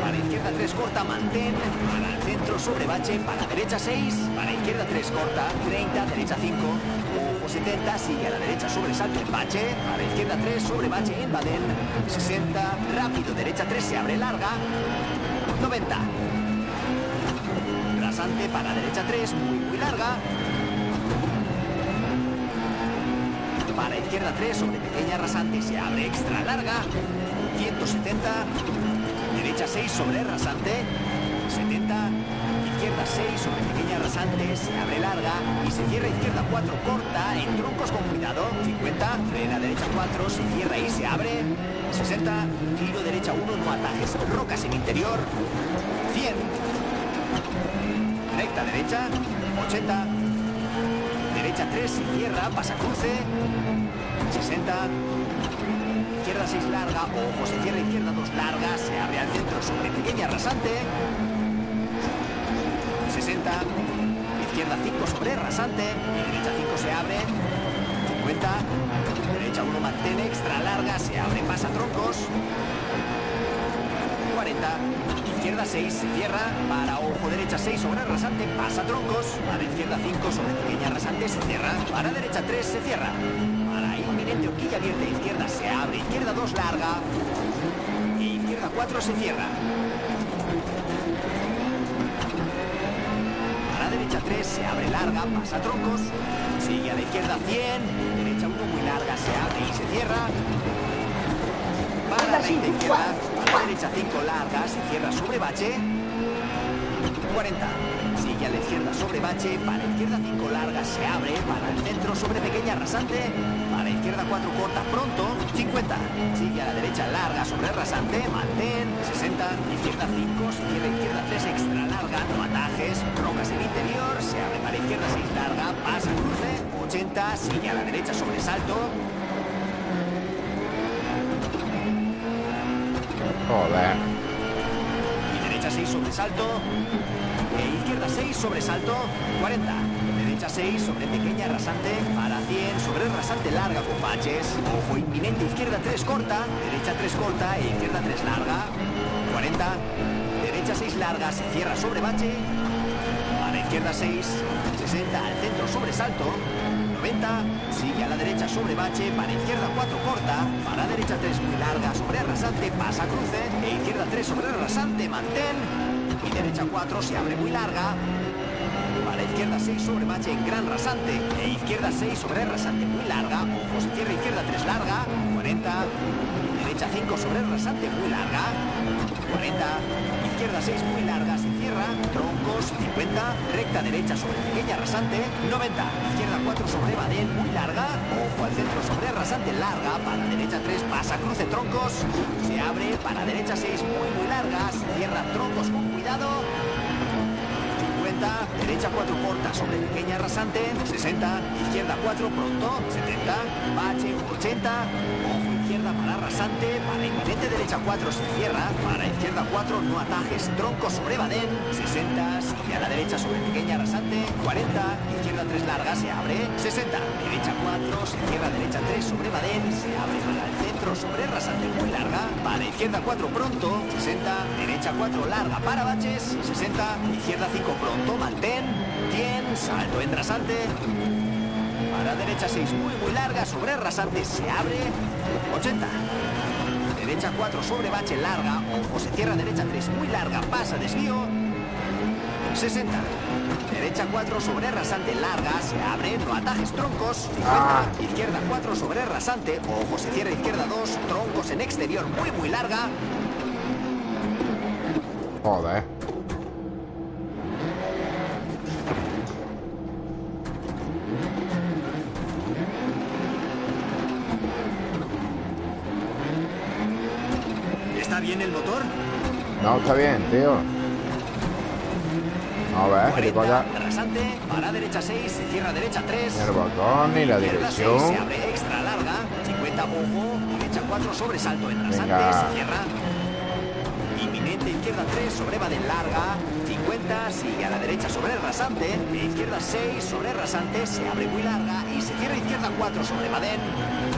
B: Para izquierda 3 corta, mantén. Para el centro sobre bache, para derecha 6. Para izquierda 3 corta, 30, derecha 5. Ojo 70, sigue a la derecha sobre salto en bache. Para izquierda 3 sobre bache en badén. 60, rápido, derecha 3 se abre larga. 90. Rasante para derecha 3, muy larga. Para izquierda 3 sobre pequeña rasante se abre extra larga. 170. Derecha 6 sobre rasante, 70, izquierda 6 sobre pequeña rasante, se abre larga y se cierra izquierda 4 corta en troncos con cuidado. 50, frena derecha 4, se cierra y se abre. 60, giro derecha 1, no atajes, rocas en interior. 100, recta derecha, 80, derecha 3, se cierra, pasa cruce. 60, izquierda 6 larga, ojo, se cierra izquierda 2 larga, se abre al centro sobre pequeña rasante. 60, izquierda 5 sobre rasante, y derecha 5 se abre. 50, derecha 1 mantén, extra larga, se abre, pasa troncos. 40, izquierda 6 se cierra, para ojo, derecha 6 sobre rasante, pasa troncos. Para izquierda 5 sobre pequeña rasante, se cierra, para derecha 3 se cierra. Para inminente horquilla abierta, izquierda se abre, izquierda 2 larga, y izquierda 4 se cierra. Derecha 3 se abre larga, pasa troncos. Sigue a la izquierda 100. Derecha 1 muy larga, se abre y se cierra. Para recta izquierda. Para derecha 5 larga, se cierra sobre bache. 40. Sigue a la izquierda sobre bache. Para izquierda 5 larga, se abre. Para el centro sobre pequeña rasante. Para izquierda 4 corta pronto. 50. Sigue a la derecha larga sobre rasante. Mantén. 60. Izquierda 5. Se cierra izquierda 3 extra larga. No atajes. Rocas en interior. Se abre para izquierda 6 larga. Pasa cruce. 80. Sigue a la derecha sobre salto.
A: Joder.
B: Y derecha 6 sobre salto. Izquierda 6 sobre salto. 40. Derecha 6 sobre pequeña rasante. Para 100 sobre rasante larga con baches. Ojo inminente. Izquierda 3 corta. Derecha 3 corta. E izquierda 3 larga. 40. Derecha 6 larga. Se cierra sobre bache. Para izquierda 6. 60 al centro sobre salto. 90. Sigue a la derecha sobre bache. Para izquierda 4 corta. Para derecha 3 muy larga sobre rasante. Pasa cruce. E izquierda 3 sobre rasante. Mantén. Y derecha 4 se abre muy larga. Para izquierda 6 sobre bache en gran rasante. E izquierda 6 sobre rasante muy larga. Ojo, se cierra izquierda 3 larga. 40. Derecha 5 sobre rasante muy larga. 40. Izquierda 6 muy larga, se cierra. Troncos. 50. Recta derecha sobre pequeña rasante. 90. Izquierda 4 sobre badén muy larga. Ojo al centro sobre rasante larga. Para derecha 3 pasa cruce troncos. Se abre. Para derecha 6 muy larga. Se cierra troncos con cuidado. 50, derecha 4 corta sobre pequeña rasante. 60, izquierda 4 pronto. 70, bache 80. Ojo izquierda para rasante. Para inminente derecha 4 se cierra. Para izquierda 4 no atajes. Tronco sobre badén. 60, sigue a la derecha sobre pequeña rasante. 40, izquierda 3 larga se abre. 60, derecha 4 se cierra. Derecha 3 sobre badén. Se abre para el centro sobre rasante muy larga. Para izquierda 4 pronto. 60, derecha 4 larga para baches. 60, izquierda 5 pronto. Mantén. 100, salto en rasante. Para derecha 6 muy larga sobre rasante se abre. 80. Derecha 4 sobre bache larga. Ojo, se cierra derecha 3 muy larga. Pasa desvío. 60. Derecha 4 sobre rasante larga. Se abre. No atajes troncos. 50. Izquierda 4 sobre rasante. Ojo, se cierra izquierda 2. Troncos en exterior muy larga.
A: Joder.
B: ¿Está bien el motor?
A: No, está bien, tío. A ver, gilipollas.
B: Rasante, para derecha 6, se cierra derecha 3.
A: El botón y la
B: Izquierda 6,
A: dirección.
B: se abre extra larga. 50, ojo. Derecha 4, sobresalto en rasante,
A: Venga.
B: se cierra. Inminente izquierda 3, sobre badén larga. 50, sigue a la derecha sobre rasante. Izquierda 6, sobre rasante, se abre muy larga. Y se cierra izquierda 4 sobre badén.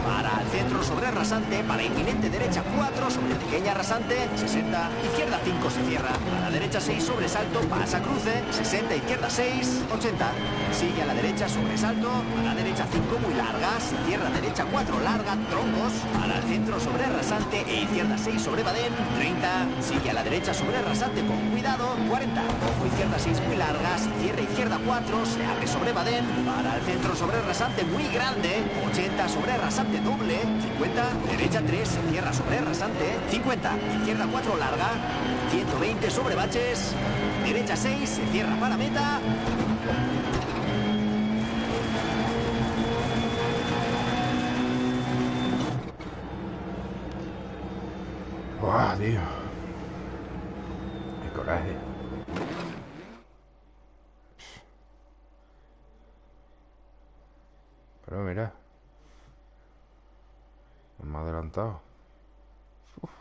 B: Para al centro sobre rasante, para inminente derecha 4 sobre pequeña rasante. 60, izquierda 5 se cierra. A la derecha 6 sobresalto, pasa cruce. 60, izquierda 6, 80. Sigue a la derecha sobresalto. A la derecha 5 muy larga. Se cierra derecha 4 larga, troncos. Para el centro sobre rasante e izquierda 6 sobre badén. 30, sigue a la derecha sobre rasante con cuidado. 40. Ojo izquierda 6 muy largas. Cierra izquierda 4. Se abre sobre Badén. Para el centro sobre rasante muy grande. 80 sobre rasante doble. 50. Derecha 3. Se cierra sobre rasante. 50. Izquierda 4 larga. 120 sobre baches. Derecha 6. Se cierra para meta.
A: ¡Buah, tío! ¡Qué coraje! Pero mira, me ha adelantado. Uf.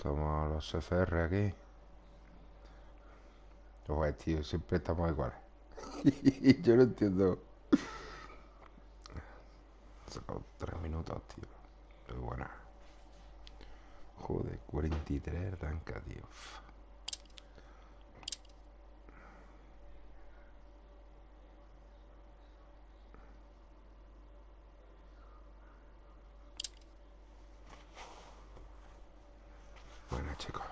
A: Somos los FR aquí. Joder, tío, siempre estamos iguales. Yo no entiendo. He sacado 3 minutos, tío. Muy buena. Joder, 43 tanca, tío. Bueno, chicos.